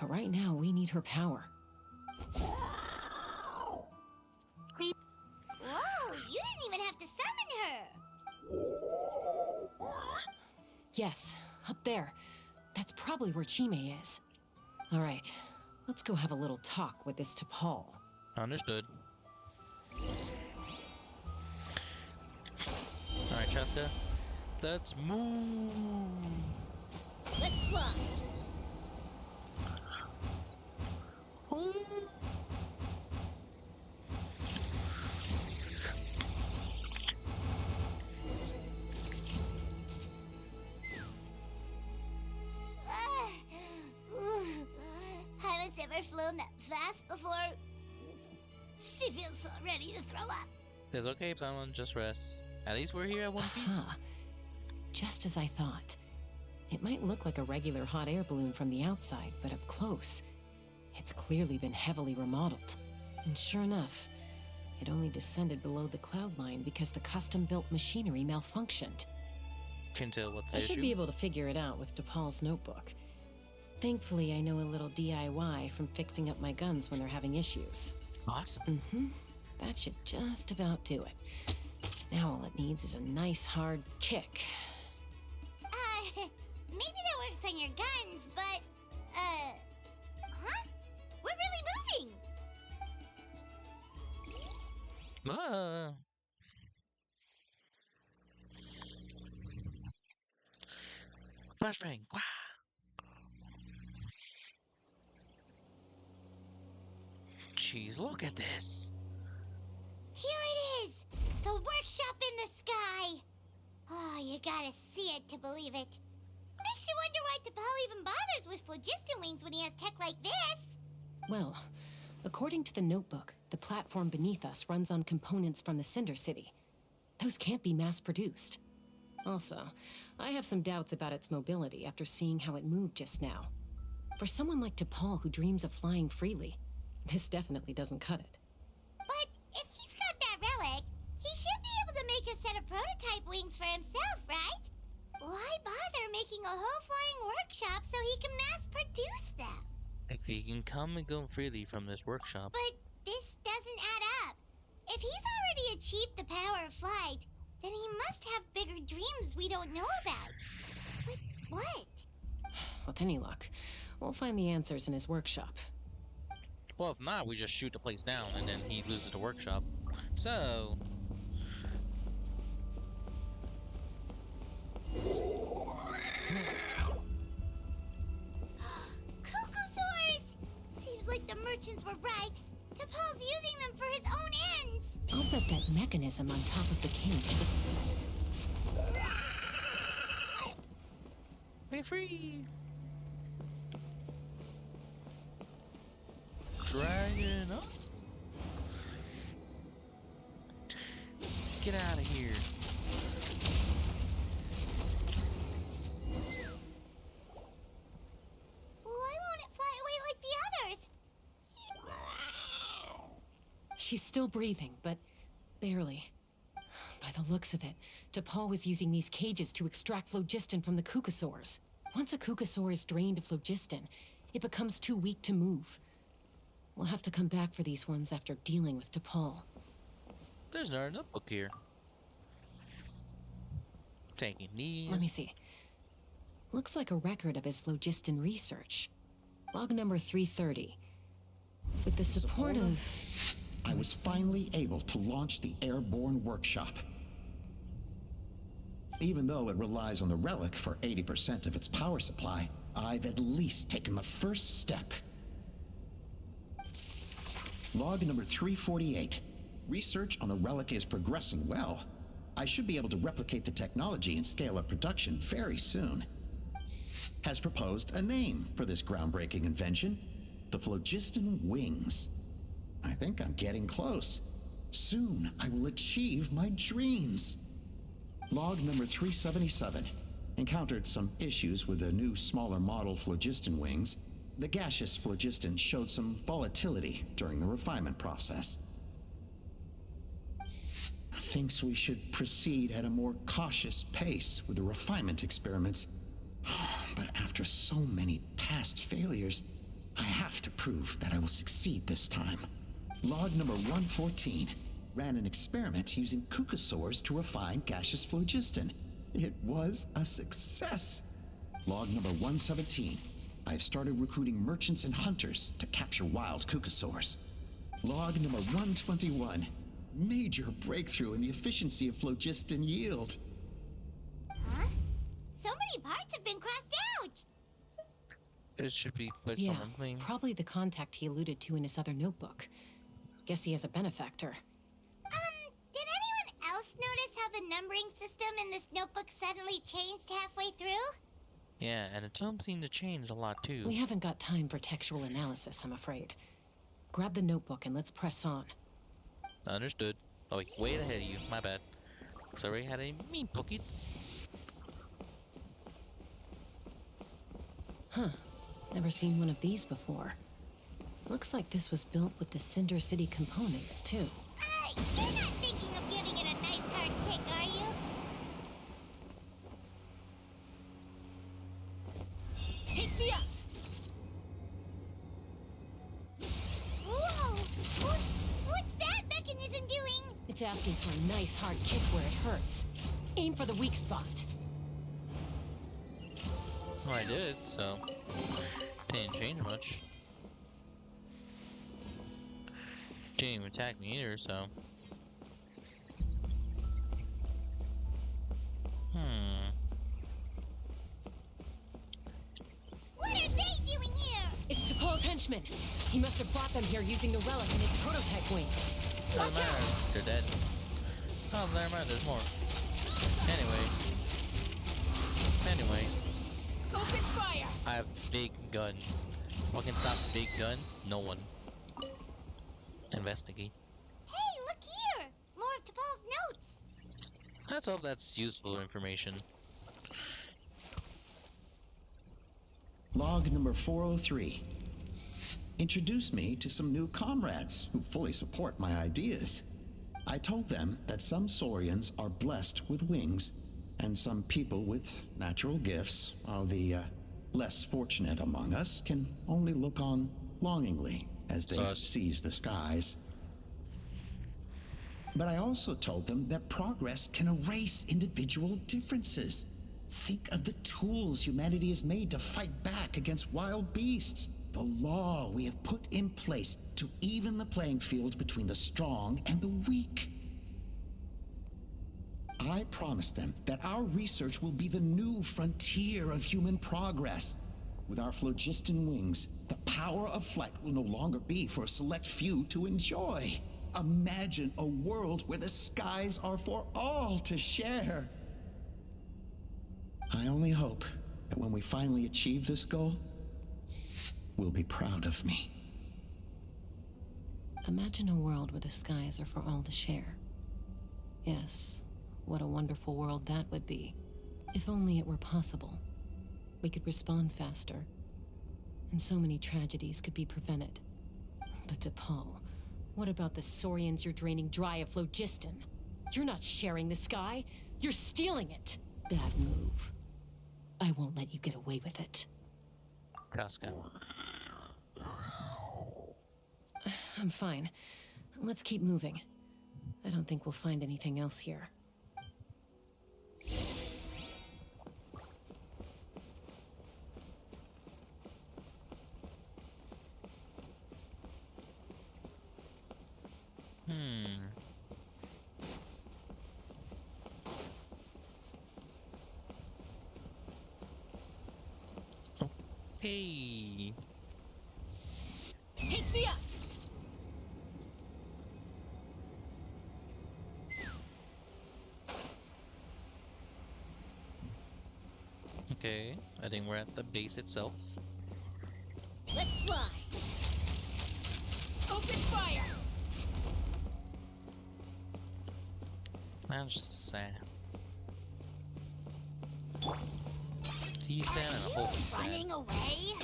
But right now, we need her power. Beep. Whoa, you didn't even have to summon her. Yes, up there. That's probably where Chime is. All right, let's go have a little talk with this T'Pol. Understood. Alright, Chasca, let's move. Let's fly. Haven't ever flown that fast before. She feels so ready to throw up. It's okay, someone, just rest. At least we're here at one piece. Aha. Just as I thought. It might look like a regular hot air balloon from the outside, but up close, it's clearly been heavily remodeled. And sure enough, it only descended below the cloud line because the custom-built machinery malfunctioned. Can tell what's the I issue. should be able to figure it out with T'Pol's notebook. Thankfully, I know a little DIY from fixing up my guns when they're having issues. Awesome. Mm-hmm. That should just about do it. Now all it needs is a nice hard kick. Maybe that works on your guns, but, huh? We're really moving! Ah. Flashbang. Wah. Jeez, look at this. Here it is! The workshop in the sky! Oh, you gotta see it to believe it. Makes you wonder why T'Pol even bothers with phlogiston wings when he has tech like this. Well, according to the notebook, the platform beneath us runs on components from the Cinder City. Those can't be mass-produced. Also, I have some doubts about its mobility after seeing how it moved just now. For someone like T'Pol who dreams of flying freely, this definitely doesn't cut it. But if he's got that relic, he should be able to make a set of prototype wings for himself, right? Why bother making a whole flying workshop so he can mass-produce them? If he can come and go freely from this workshop. But this doesn't add up. If he's already achieved the power of flight, then he must have bigger dreams we don't know about. But what? With any luck, we'll find the answers in his workshop. Well, if not, we just shoot the place down and then he loses the workshop. So... Cuckoosaurs! Seems like the merchants were right. T'Pol's using them for his own ends. I'll bet that mechanism on top of the cage. Be free! Dragon up! Get out of here! Why won't it fly away like the others? She's still breathing, but barely. By the looks of it, T'Pol was using these cages to extract phlogiston from the Cucosaurs. Once a Cucosaur is drained of phlogiston, it becomes too weak to move. We'll have to come back for these ones after dealing with T'Pol. There's not a notebook here. Taking these. Let me see. Looks like a record of his phlogiston research. Log number 330. With the support of... I was finally able to launch the airborne workshop. Even though it relies on the relic for 80% of its power supply, I've at least taken the first step. Log number 348. Research on the relic is progressing well. I should be able to replicate the technology and scale up production very soon. Has proposed a name for this groundbreaking invention, the phlogiston wings. I think I'm getting close. Soon I will achieve my dreams. Log number 377. Encountered some issues with the new smaller model phlogiston wings. The gaseous phlogiston showed some volatility during the refinement process. Thinks we should proceed at a more cautious pace with the refinement experiments. But after so many past failures, I have to prove that I will succeed this time. Log number 114. Ran an experiment using cucosaurs to refine gaseous phlogiston. It was a success. Log number 117. I've started recruiting merchants and hunters to capture wild cucosaurs. Log number 121. Major breakthrough in the efficiency of phlogiston yield. Huh? So many parts have been crossed out! It should be by Yeah, someone's name. probably the contact he alluded to in his other notebook. Guess he has a benefactor. Did anyone else notice how the numbering system in this notebook suddenly changed halfway through? Yeah, and the tome seemed to change a lot too. We haven't got time for textual analysis, I'm afraid. Grab the notebook and let's press on. Understood. Oh, wait, way ahead of you. My bad. Sorry, had a mean pocket. Huh. Never seen one of these before. Looks like this was built with the Cinder City components, too. You're not thinking of giving it a nice hard kick, are you? Take me up! Whoa! What's that mechanism doing? It's asking for a nice hard kick where it hurts. Aim for the weak spot. Well, I did, so didn't change much. Didn't even attack me either, so. What are they doing here? It's T'Pol's henchmen. He must have brought them here using the relic in his prototype wings. Doesn't matter. They're dead. Oh, never mind. There's more. Anyway. Open fire! I have big gun. What can stop big gun? No one. Investigate. Hey, look here! More of T'Pol's notes! Let's hope that's useful information. Log number 403. Introduced me to some new comrades who fully support my ideas. I told them that some Saurians are blessed with wings, and some people with natural gifts, while the less fortunate among us can only look on longingly as they seize the skies. But I also told them that progress can erase individual differences. Think of the tools humanity has made to fight back against wild beasts. The law we have put in place to even the playing field between the strong and the weak. I promised them that our research will be the new frontier of human progress. With our phlogiston wings, the power of flight will no longer be for a select few to enjoy. Imagine a world where the skies are for all to share. I only hope that when we finally achieve this goal, we'll be proud of me. Imagine a world where the skies are for all to share. Yes, what a wonderful world that would be. If only it were possible. We could respond faster, and so many tragedies could be prevented. But T'Pol, what about the Saurians you're draining dry of phlogiston? You're not sharing the sky, you're stealing it! Bad move. I won't let you get away with it. Chasca. I'm fine. Let's keep moving. I don't think we'll find anything else here. Hey. Take me up! Okay, I think we're at the base itself. Let's fly! Open fire! That's just sad. He's sad and I hope he's sad. Running away?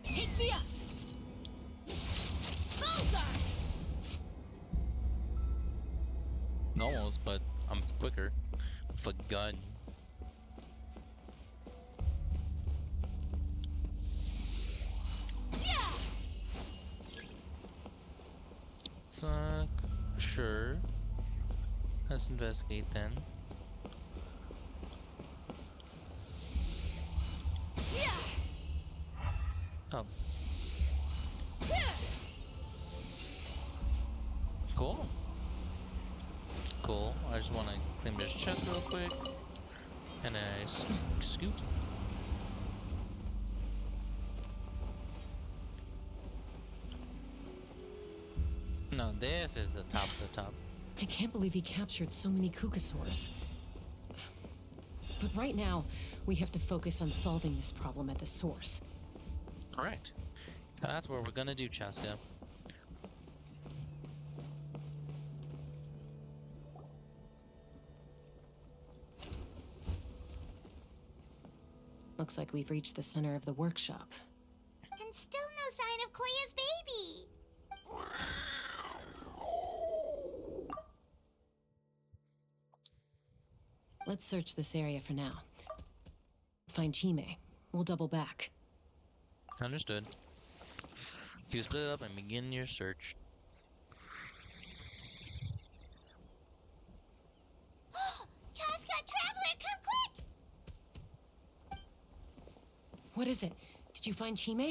Take me up! Bullseye! Almost, but I'm quicker with a gun. Yeah! Suck. Sure. Let's investigate then. Yeah! Oh, Yeah! cool. Cool. I just want to claim this chest real quick. And I scoot. No, this is the top of the top. I can't believe he captured so many Kukasaurs. But right now, we have to focus on solving this problem at the source. Correct. That's what we're gonna do, Chasca. Looks like we've reached the center of the workshop. And still no sign of Koya's baby. Let's search this area for now. Find Chime. We'll double back. Understood. You split it up and begin your search. Chasca, Traveler, come quick! What is it? Did you find Chime? Not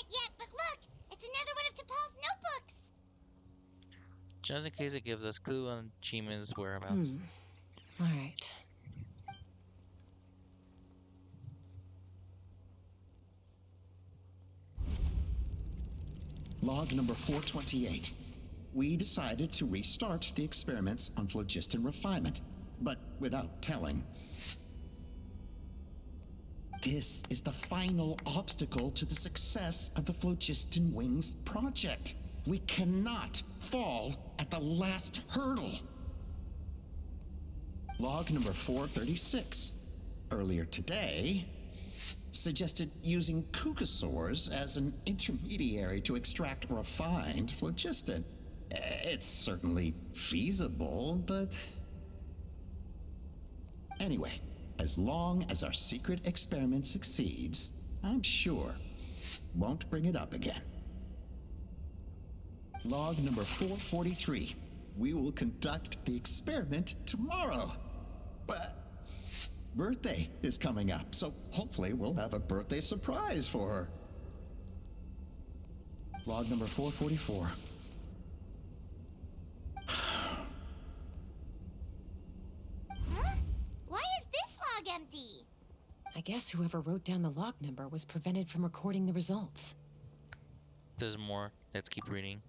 yet, but look! It's another one of T'Pol's notebooks! Just in case it gives us clue on Chima's whereabouts. Alright. Log number 428. We decided to restart the experiments on phlogiston refinement, but without telling. This is the final obstacle to the success of the Phlogiston Wings project. We cannot fall at the last hurdle. Log number 436. Earlier today, suggested using Kukasaurs as an intermediary to extract refined phlogiston. It's certainly feasible, but... Anyway, as long as our secret experiment succeeds, I'm sure won't bring it up again. Log number 443. We will conduct the experiment tomorrow. But birthday is coming up, so hopefully we'll have a birthday surprise for her. Log number 444. Huh? Why is this log empty? I guess whoever wrote down the log number was prevented from recording the results. There's more. Let's keep reading.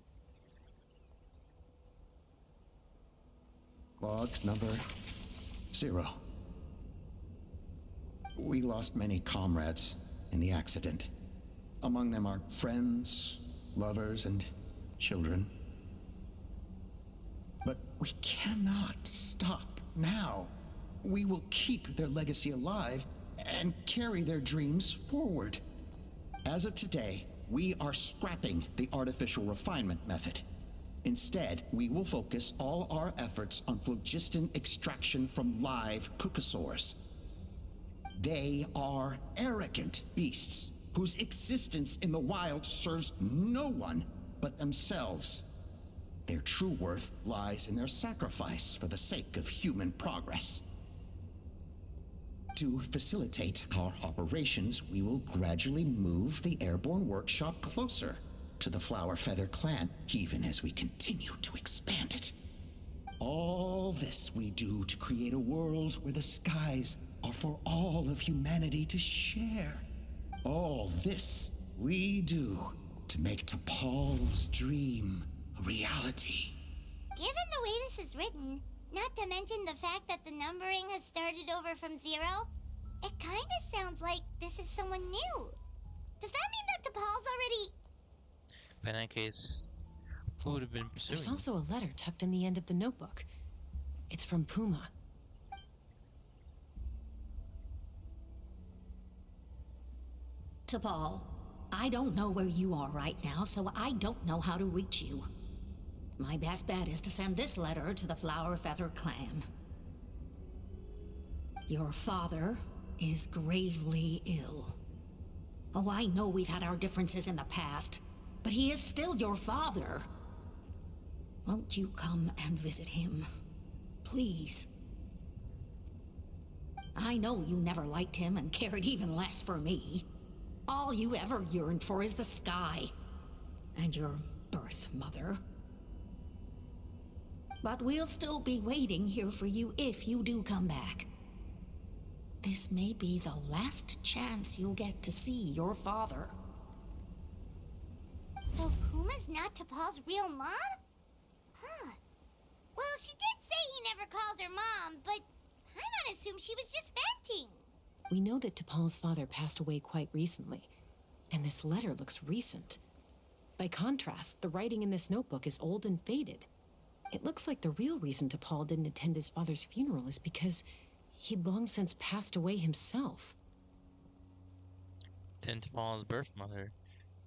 Log number 0. We lost many comrades in the accident. Among them are friends, lovers, and children. But we cannot stop now. We will keep their legacy alive and carry their dreams forward. As of today, we are scrapping the artificial refinement method. Instead, we will focus all our efforts on phlogiston extraction from live Kukasaurs. They are arrogant beasts whose existence in the wild serves no one but themselves. Their true worth lies in their sacrifice for the sake of human progress. To facilitate our operations, we will gradually move the airborne workshop closer to the Flower Feather clan, even as we continue to expand it. All this we do to create a world where the skies are for all of humanity to share. All this we do to make T'Pol's dream a reality. Given the way this is written, not to mention the fact that the numbering has started over from 0, it kinda sounds like this is someone new. Does that mean that T'Pol's already... But in that case, who would have been pursuing? There's also a letter tucked in the end of the notebook. It's from Puma. T'Pol, I don't know where you are right now, so I don't know how to reach you. My best bet is to send this letter to the Flower Feather clan. Your father is gravely ill. Oh, I know we've had our differences in the past, but he is still your father. Won't you come and visit him? Please. I know you never liked him and cared even less for me. All you ever yearned for is the sky. And your birth mother. But we'll still be waiting here for you if you do come back. This may be the last chance you'll get to see your father. So Puma's not T'Pol's real mom? Huh. Well, she did say he never called her mom, but I might assume she was just venting. We know that T'Pol's father passed away quite recently, and this letter looks recent. By contrast, the writing in this notebook is old and faded. It looks like the real reason T'Pol didn't attend his father's funeral is because he'd long since passed away himself. Then T'Pol's birth mother,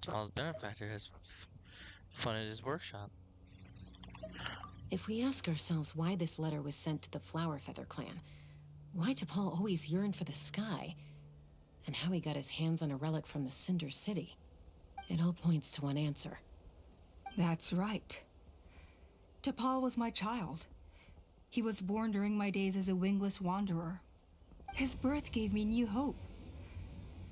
T'Pol's benefactor, has funded his workshop. If we ask ourselves why this letter was sent to the Flower Feather clan, why T'Pol always yearned for the sky, and how he got his hands on a relic from the Cinder City, it all points to one answer. That's right. T'Pol was my child. He was born during my days as a wingless wanderer. His birth gave me new hope.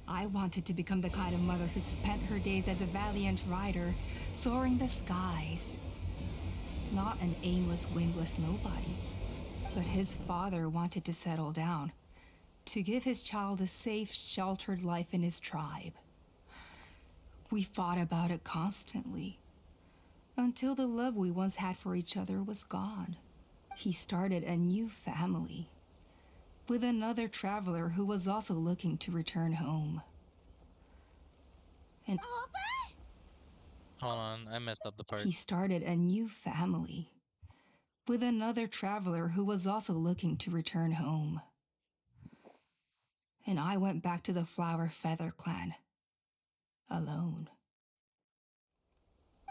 I wanted to become the kind of mother who spent her days as a valiant rider, soaring the skies. Not an aimless, wingless nobody. But his father wanted to settle down, to give his child a safe, sheltered life in his tribe. We fought about it constantly, until the love we once had for each other was gone. He started a new family, with another traveler who was also looking to return home. And Hold on, I messed up the part. he started a new family, with another traveler who was also looking to return home. And I went back to the Flower Feather clan, alone.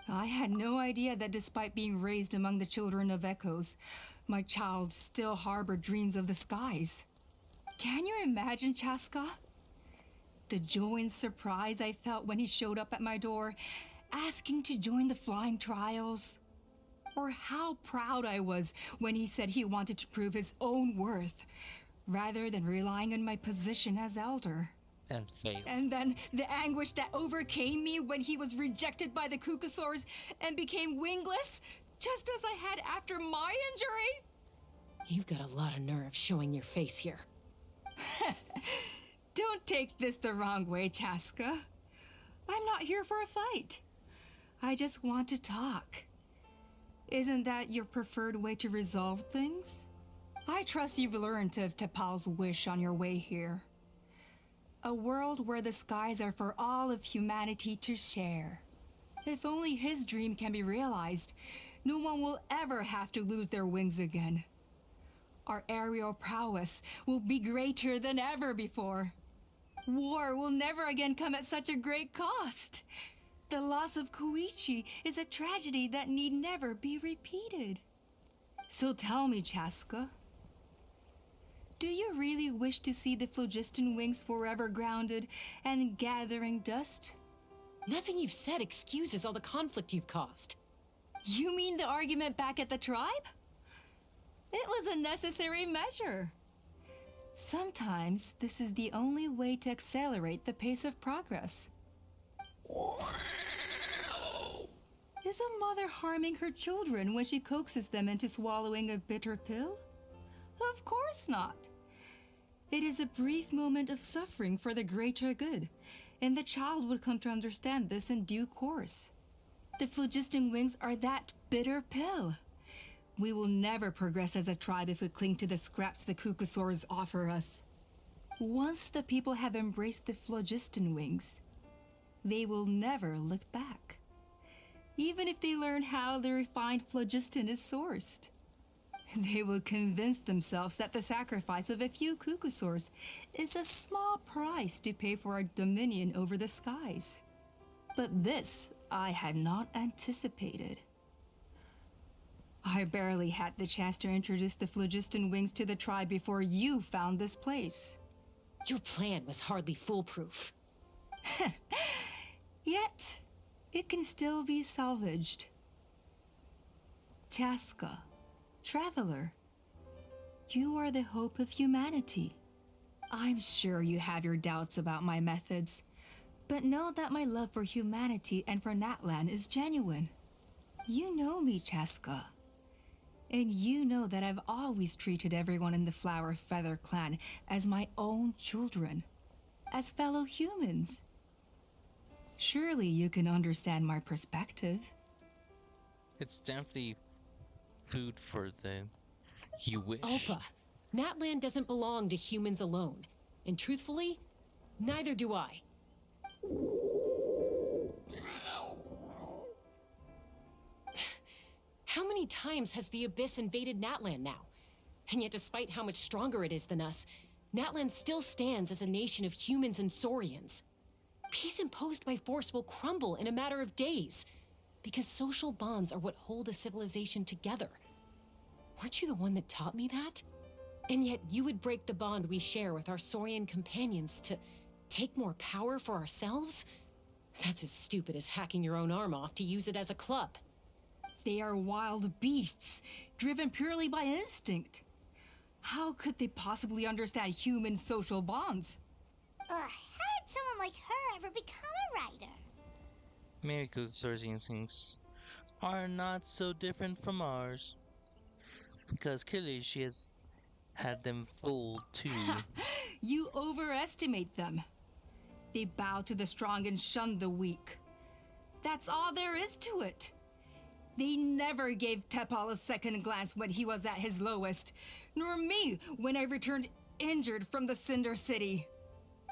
I had no idea that despite being raised among the children of echoes, my child still harbored dreams of the skies. Can you imagine, Chasca? The joy and surprise I felt when he showed up at my door, asking to join the flying trials. Or how proud I was when he said he wanted to prove his own worth, rather than relying on my position as elder. And failed. And then the anguish that overcame me when he was rejected by the Kukasaurs and became wingless, just as I had after my injury. You've got a lot of nerve showing your face here. Don't take this the wrong way, Chasca. I'm not here for a fight. I just want to talk. Isn't that your preferred way to resolve things? I trust you've learned of T'Pol's wish on your way here. A world where the skies are for all of humanity to share. If only his dream can be realized, no one will ever have to lose their wings again. Our aerial prowess will be greater than ever before. War will never again come at such a great cost. The loss of Koichi is a tragedy that need never be repeated. So tell me, Chasca, do you really wish to see the phlogiston wings forever grounded and gathering dust? Nothing you've said excuses all the conflict you've caused. You mean the argument back at the tribe? It was a necessary measure. Sometimes this is the only way to accelerate the pace of progress. Is a mother harming her children when she coaxes them into swallowing a bitter pill? Of course not. It is a brief moment of suffering for the greater good, and the child would come to understand this in due course. The phlogiston wings are that bitter pill. We will never progress as a tribe if we cling to the scraps the Kukusaurs offer us. Once the people have embraced the phlogiston wings, they will never look back. Even if they learn how the refined phlogiston is sourced. They will convince themselves that the sacrifice of a few Kukusaurs is a small price to pay for our dominion over the skies. But this I had not anticipated. I barely had the chance to introduce the phlogiston wings to the tribe before you found this place. Your plan was hardly foolproof. Yet, it can still be salvaged. Chasca, traveler, you are the hope of humanity. I'm sure you have your doubts about my methods, but know that my love for humanity and for Natlan is genuine. You know me, Chasca. And you know that I've always treated everyone in the Flower Feather clan as my own children, as fellow humans. Surely you can understand my perspective. It's definitely food for the you wish. Alpa, Natlan doesn't belong to humans alone. And truthfully, neither do I. How many times has the Abyss invaded Natlan now? And yet despite how much stronger it is than us, Natlan still stands as a nation of humans and Saurians. Peace imposed by force will crumble in a matter of days, because social bonds are what hold a civilization together. Weren't you the one that taught me that? And yet you would break the bond we share with our Saurian companions to take more power for ourselves? That's as stupid as hacking your own arm off to use it as a club. They are wild beasts, driven purely by instinct. How could they possibly understand human social bonds? How did someone like her ever become a writer? Mary Kukusaur's instincts are not so different from ours. Because clearly she has had them fooled too. You overestimate them. They bow to the strong and shun the weak. That's all there is to it. They never gave Tepal a second glance when he was at his lowest, nor me when I returned injured from the Cinder City.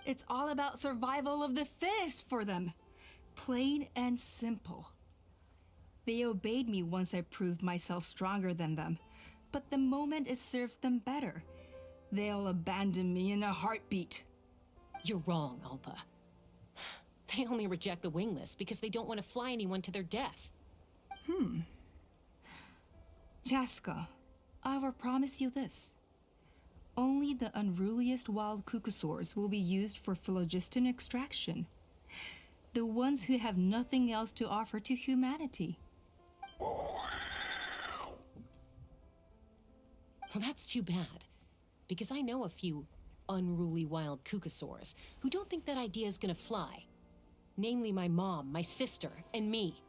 It's all about survival of the fittest for them. Plain and simple. They obeyed me once I proved myself stronger than them, but the moment it serves them better, they'll abandon me in a heartbeat. You're wrong, Alpa. They only reject the wingless because they don't want to fly anyone to their death. Chasca, I will promise you this. Only the unruliest wild Kukusaurs will be used for phlogiston extraction. The ones who have nothing else to offer to humanity. Well, that's too bad. Because I know a few unruly wild Kukusaurs who don't think that idea is gonna fly. Namely my mom, my sister, and me.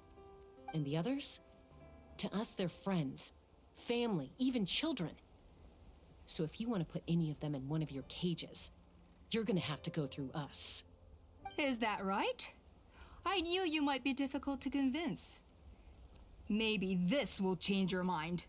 And the others? To us, they're friends, family, even children. So if you want to put any of them in one of your cages, you're gonna have to go through us. Is that right? I knew you might be difficult to convince. Maybe this will change your mind.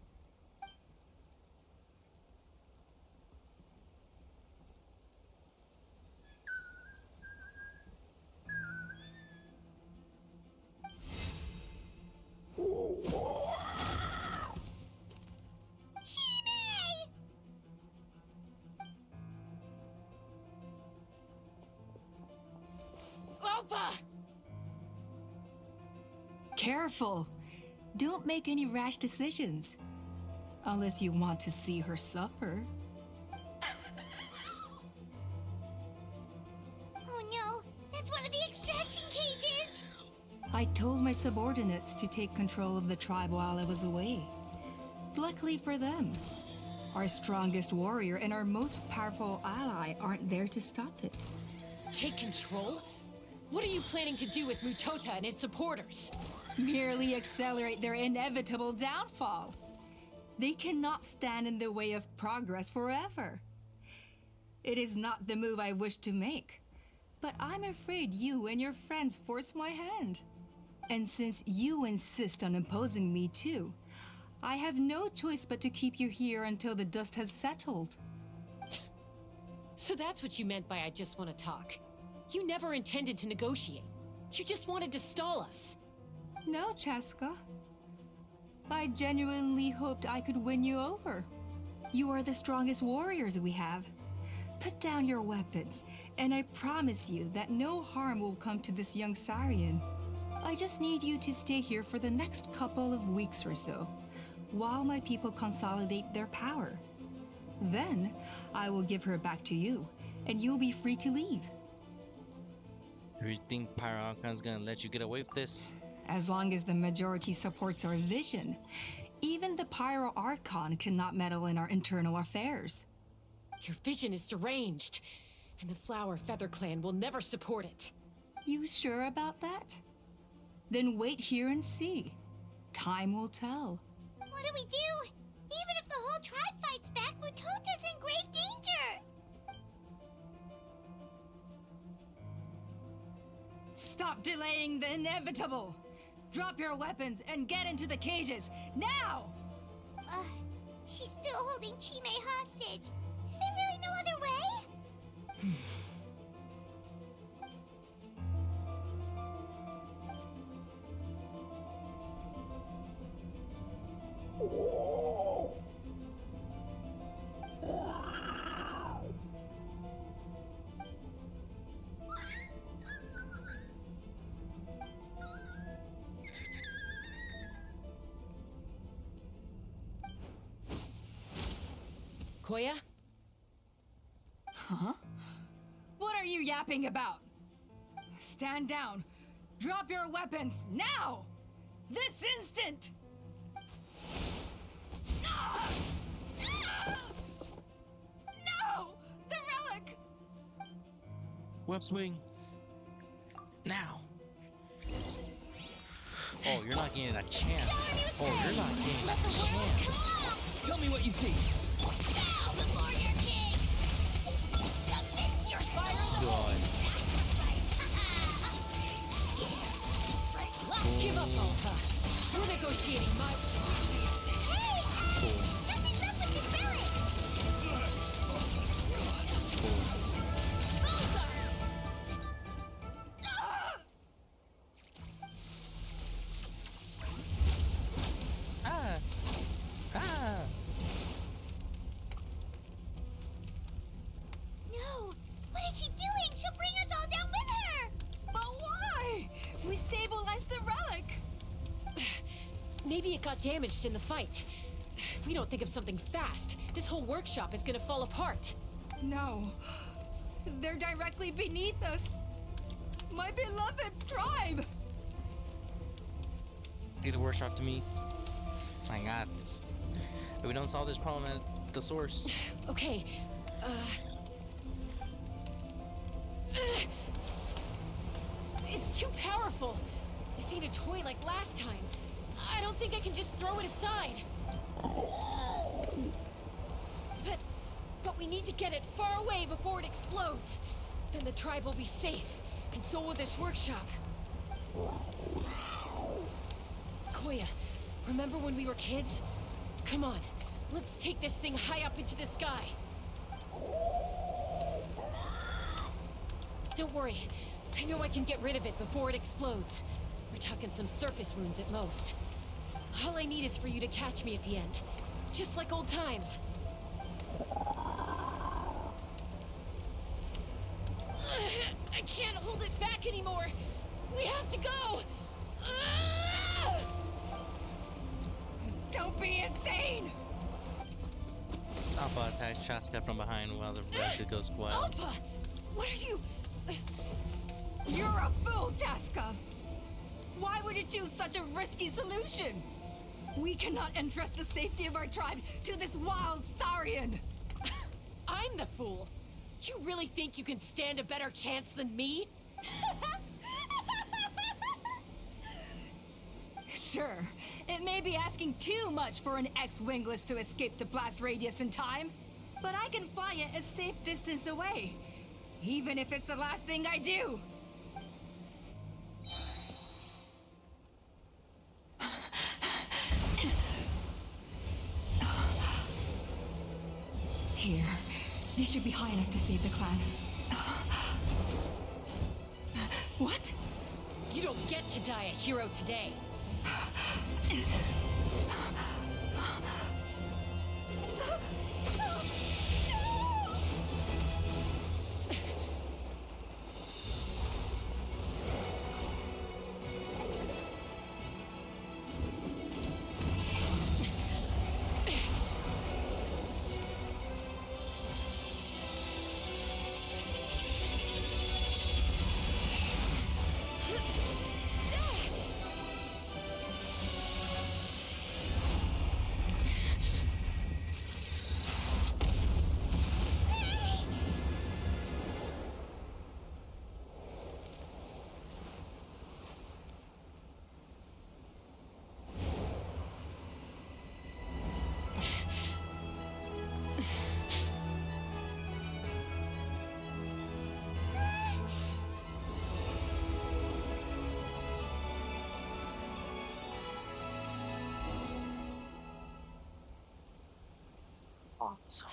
Alpa! Careful. Don't make any rash decisions. Unless you want to see her suffer. Oh no, that's one of the extraction cages! I told my subordinates to take control of the tribe while I was away. Luckily for them, our strongest warrior and our most powerful ally aren't there to stop it. Take control? What are you planning to do with Mutota and its supporters? merely accelerate their inevitable downfall. They cannot stand in the way of progress forever. It is not the move I wish to make, but I'm afraid you and your friends force my hand. And since you insist on imposing me too, I have no choice but to keep you here until the dust has settled. So that's what you meant by I just want to talk. You never intended to negotiate. You just wanted to stall us. No, Chasca. I genuinely hoped I could win you over. You are the strongest warriors we have. Put down your weapons, and I promise you that no harm will come to this young Sarian. I just need you to stay here for the next couple of weeks or so, while my people consolidate their power. Then, I will give her back to you, and you'll be free to leave. Do you think Pyro Archon's gonna let you get away with this? As long as the majority supports our vision, even the Pyro Archon cannot meddle in our internal affairs. Your vision is deranged, and the Flower Feather Clan will never support it. You sure about that? Then wait here and see. Time will tell. What do we do? Even if the whole tribe fights back, Mutota's in grave danger! Stop delaying the inevitable! Drop your weapons and get into the cages, now! She's still holding Chime hostage. Is there really no other way? Koya? Huh? What are you yapping about? Stand down. Drop your weapons, now! This instant! No! The relic! Web swing. Now. Oh, you're not getting a chance. Oh, you're not getting a chance. Tell me what you see. Bow before your king! Submit your God. Give up, Alpha. We're negotiating my... Hey! Nothing's up with this relic! Ah. Ah. No! What is she doing? She'll bring us all down with her! But why? We stabilized the relic! Maybe it got damaged in the fight. If we don't think of something fast, this whole workshop is gonna fall apart. No. They're directly beneath us. My beloved tribe! Leave the workshop to me. I got this. If we don't solve this problem at the source. Okay, it's too powerful. This ain't a toy like last time. I don't think I can just throw it aside. But we need to get it far away before it explodes. Then the tribe will be safe, and so will this workshop. Koya, remember when we were kids? Come on, let's take this thing high up into the sky. Don't worry, I know I can get rid of it before it explodes. We're talking some surface wounds at most. All I need is for you to catch me at the end, just like old times. I can't hold it back anymore. We have to go. Don't be insane! Alpha attacks Chasca from behind while the rest goes wild. Alpha, what are you? You're a fool, Chasca! Why would you choose such a risky solution? We cannot entrust the safety of our tribe to this wild Saurian! I'm the fool. You really think you can stand a better chance than me? Sure, it may be asking too much for an ex-wingless to escape the blast radius in time, but I can fly it a safe distance away, even if it's the last thing I do. Here, this should be high enough to save the clan. What? You don't get to die a hero today. Awesome.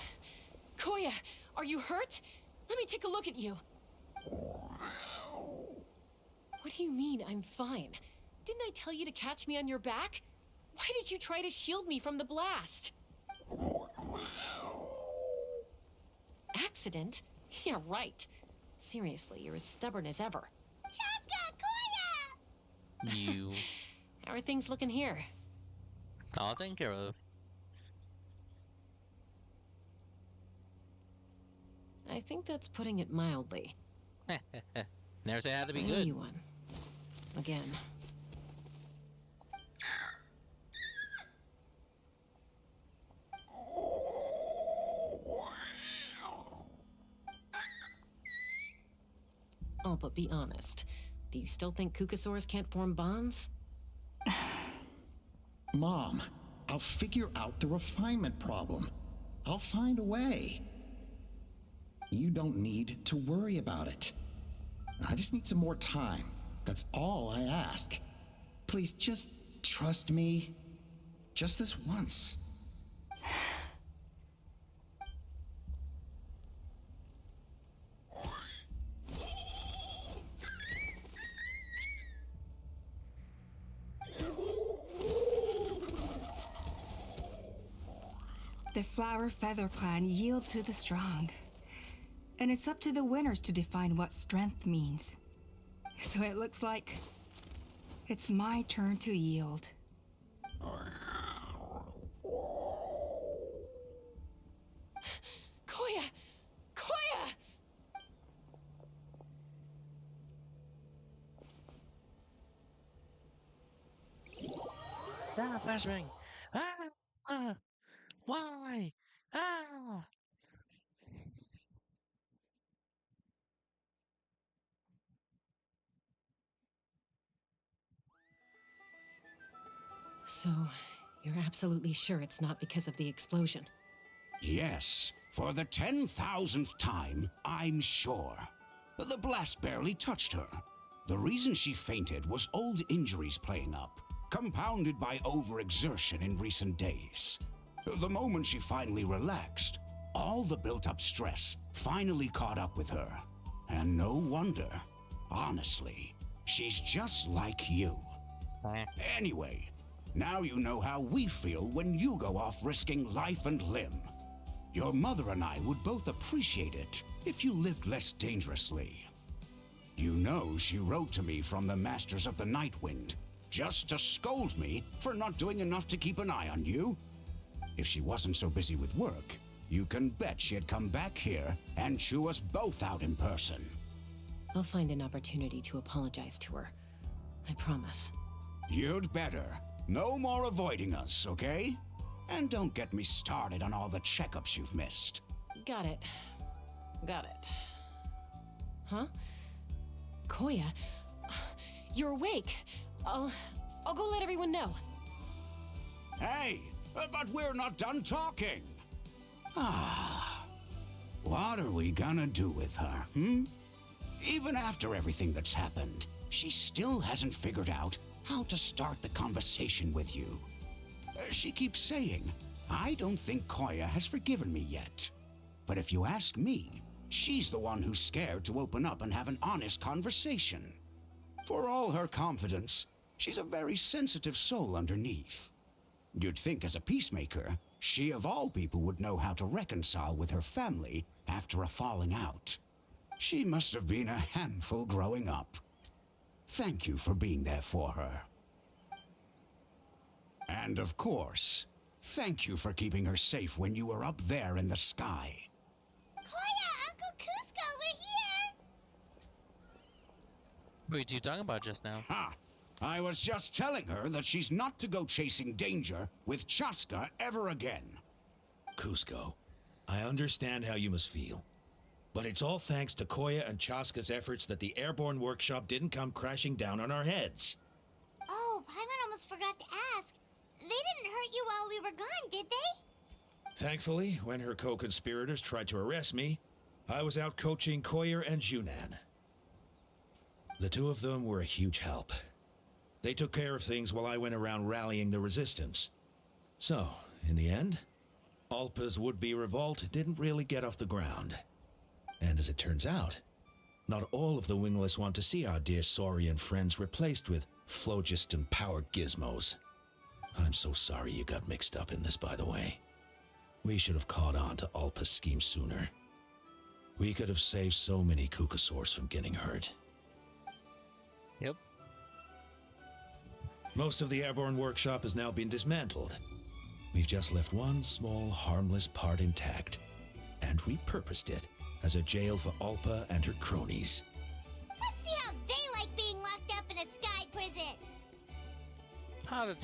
Koya, are you hurt? Let me take a look at you. What do you mean, I'm fine? Didn't I tell you to catch me on your back? Why did you try to shield me from the blast? Accident? Yeah, right. Seriously, you're as stubborn as ever. Chasca, Koya! You How are things looking here? all taken care of. I think that's putting it mildly. Never say it had to be I owe good. you one. Again. Oh, but be honest. Do you still think Kukasaurs can't form bonds? Mom, I'll figure out the refinement problem. I'll find a way. You don't need to worry about it. I just need some more time. That's all I ask. Please just trust me. Just this once. The Flower Feather Clan yield to the strong. And it's up to the winners to define what strength means. So it looks like it's my turn to yield. Koya! Koya! Ah, flashbang! Ah! Why? Ah! So, you're absolutely sure it's not because of the explosion? Yes, for the 10,000th time, I'm sure. The blast barely touched her. The reason she fainted was old injuries playing up, compounded by overexertion in recent days. The moment she finally relaxed, all the built-up stress finally caught up with her. And no wonder. Honestly, she's just like you. Anyway, now you know how we feel when you go off risking life and limb. Your mother and I would both appreciate it if you lived less dangerously. You know she wrote to me from the Masters of the Nightwind, just to scold me for not doing enough to keep an eye on you. If she wasn't so busy with work, you can bet she'd come back here and chew us both out in person. I'll find an opportunity to apologize to her. I promise. You'd better. No more avoiding us, okay? And don't get me started on all the checkups you've missed. Got it. Got it. Huh? Koya? You're awake. I'll go let everyone know. Hey, but we're not done talking. Ah, what are we gonna do with her, Even after everything that's happened, she still hasn't figured out how to start the conversation with you. She keeps saying, I don't think Koya has forgiven me yet. But if you ask me, she's the one who's scared to open up and have an honest conversation. For all her confidence, she's a very sensitive soul underneath. You'd think as a peacemaker, she of all people would know how to reconcile with her family after a falling out. She must have been a handful growing up. Thank you for being there for her. And of course, thank you for keeping her safe when you were up there in the sky. Koya, Uncle Cusco, we're here! Wait, you talking about just now? Ha! I was just telling her that she's not to go chasing danger with Chasca ever again. Cusco, I understand how you must feel. But it's all thanks to Koya and Chasca's efforts that the airborne workshop didn't come crashing down on our heads. Oh, Paimon almost forgot to ask. They didn't hurt you while we were gone, did they? Thankfully, when her co-conspirators tried to arrest me, I was out coaching Koyer and Junan. The two of them were a huge help. They took care of things while I went around rallying the resistance. So, in the end, Alpa's would-be revolt didn't really get off the ground. And as it turns out, not all of the wingless want to see our dear Saurian friends replaced with phlogiston-powered gizmos. I'm so sorry you got mixed up in this, by the way. We should have caught on to Alpa's scheme sooner. We could have saved so many Kukasaurs from getting hurt. Yep. Most of the airborne workshop has now been dismantled. We've just left one small, harmless part intact, and repurposed it as a jail for Alpa and her cronies. Let's see how they like being locked up in a sky prison. How the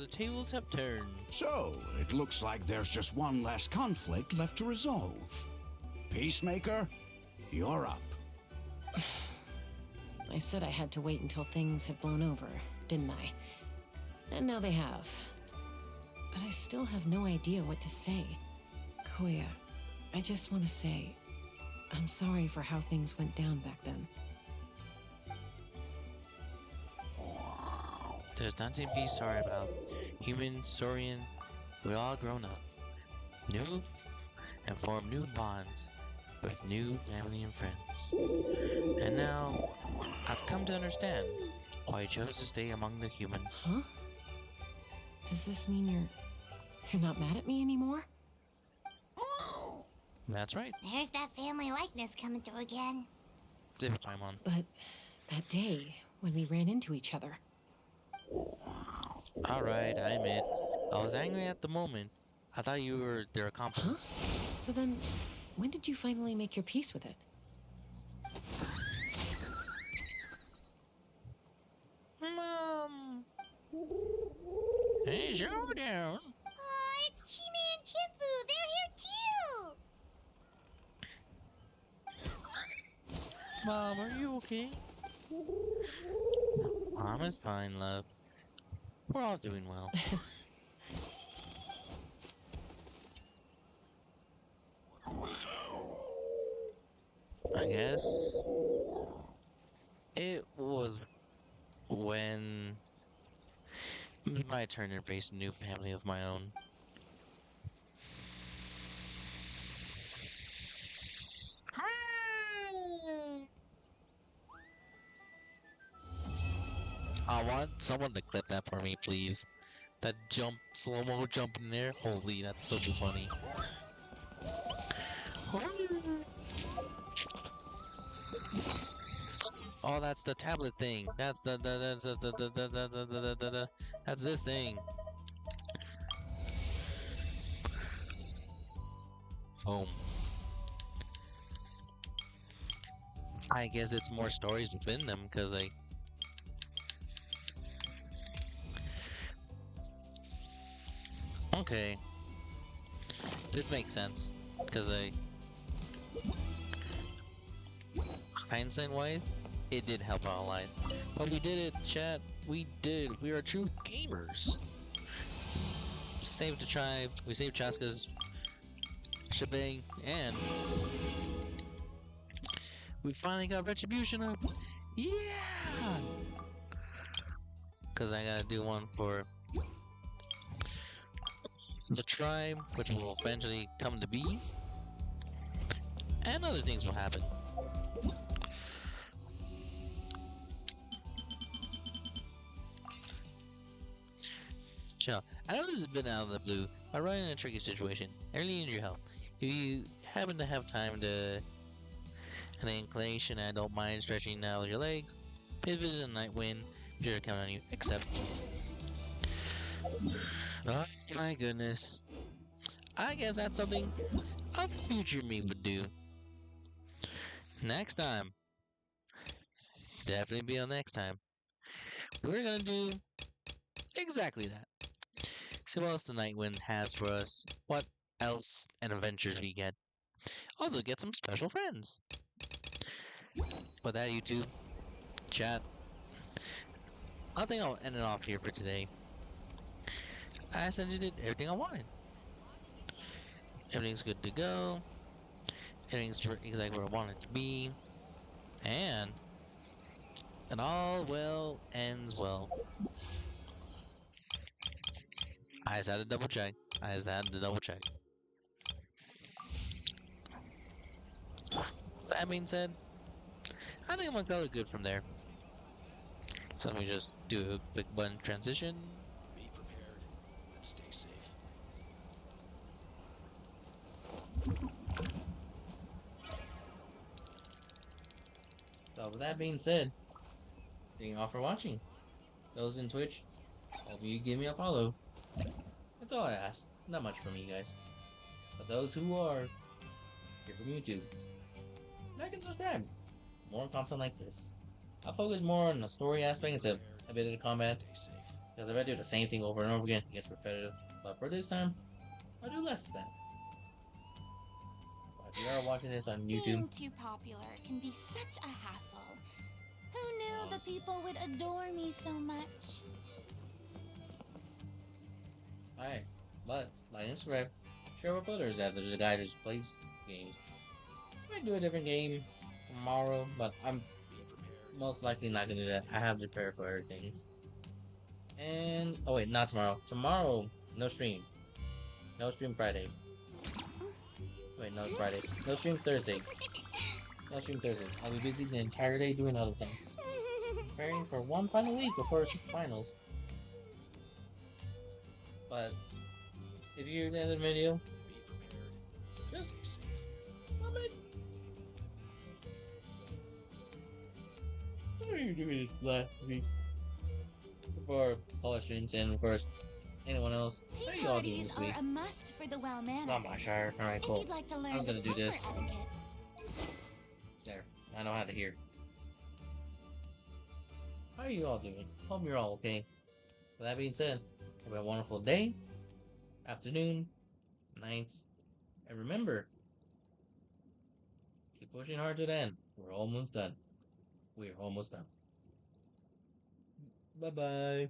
tables have turned. So, it looks like there's just one last conflict left to resolve. Peacemaker, you're up. I said I had to wait until things had blown over, didn't I? And now they have. But I still have no idea what to say. Koya, I just want to say, I'm sorry for how things went down back then. There's nothing to be sorry about. Human, Saurian, we're all grown up. New and form new bonds with new family and friends. And now, I've come to understand why I chose to stay among the humans. Huh? Does this mean you're not mad at me anymore? That's right. There's that family likeness coming through again. Zip Paimon. But that day, when we ran into each other. Alright, I admit. I was angry at the moment. I thought you were their accomplice. Huh? So then, when did you finally make your peace with it? Mom! Hey, Showdown! Aw, it's Chime and Chippu. They're here too. Mom, are you okay? Mom is fine, love. We're all doing well. I guess it was when it was my turn to face a new family of my own. I want someone to clip that for me, please. That jump, slow-mo jump in there. Holy, that's so funny. Oh, that's the tablet thing. That's that's this thing. Home. I guess it's more stories within them, cause like. Okay. This makes sense, cause hindsight wise, it did help out a lot. But we did it, chat. We did. We are true gamers. Saved the tribe. We saved Chasca's shebang, and we finally got retribution up. Yeah! Because I gotta do one for the tribe, which will eventually come to be, and other things will happen. Chill. I know this has been out of the blue, but running in a tricky situation. I really need your help. If you happen to have time to an inclination, I don't mind stretching out your legs. Please visit a night wind. I'm sure to count on you. Except, oh my goodness. I guess that's something a future me would do. Next time. Definitely be on next time. We're gonna do exactly that. See what else the night wind has for us. What else and adventures we get. Also get some special friends. But that YouTube, chat, I think I'll end it off here for today. I essentially did everything I wanted. Everything's good to go. Everything's exactly where I want it to be. And all well ends well. I just had to double check. That being said, I think I'm gonna call it good from there. So let me just do a quick button transition. Be prepared and stay safe. So with that being said, thank you all for watching. Those in Twitch, hope you give me a follow. That's all I ask. Not much from you guys. But those who are here from YouTube, like and subscribe. More content like this. I'll focus more on the story aspect instead of a bit of the combat. Because if I do the same thing over and over again, it gets repetitive. But for this time, I'll do less of that. But if you are watching this on YouTube, Being too popular can be such a hassle. Who knew the people would adore me so much? alright. But like and subscribe. Share with others that there's a guy who just plays games. I might do a different game tomorrow, but I'm most likely not gonna do that. I have to prepare for other things. And oh wait, not tomorrow. Tomorrow, no stream. No stream Friday. Wait, no, it's Friday. No stream Thursday. No stream Thursday. I'll be busy the entire day doing other things. Preparing for one final week before finals. But if you're in the end of the video, just comment. What are you doing last week? Before college students and of course anyone else. Tea How are you all doing parties this are week? a must for the well-mannered. Not my shire. Alright, If cool. you'd like to learn I was gonna the do proper this. etiquette. There. I know how to hear. How are you all doing? Hope you're all okay. With that being said, have a wonderful day, afternoon, night, and remember, keep pushing hard to the end. We're almost done. We're almost done. Bye bye.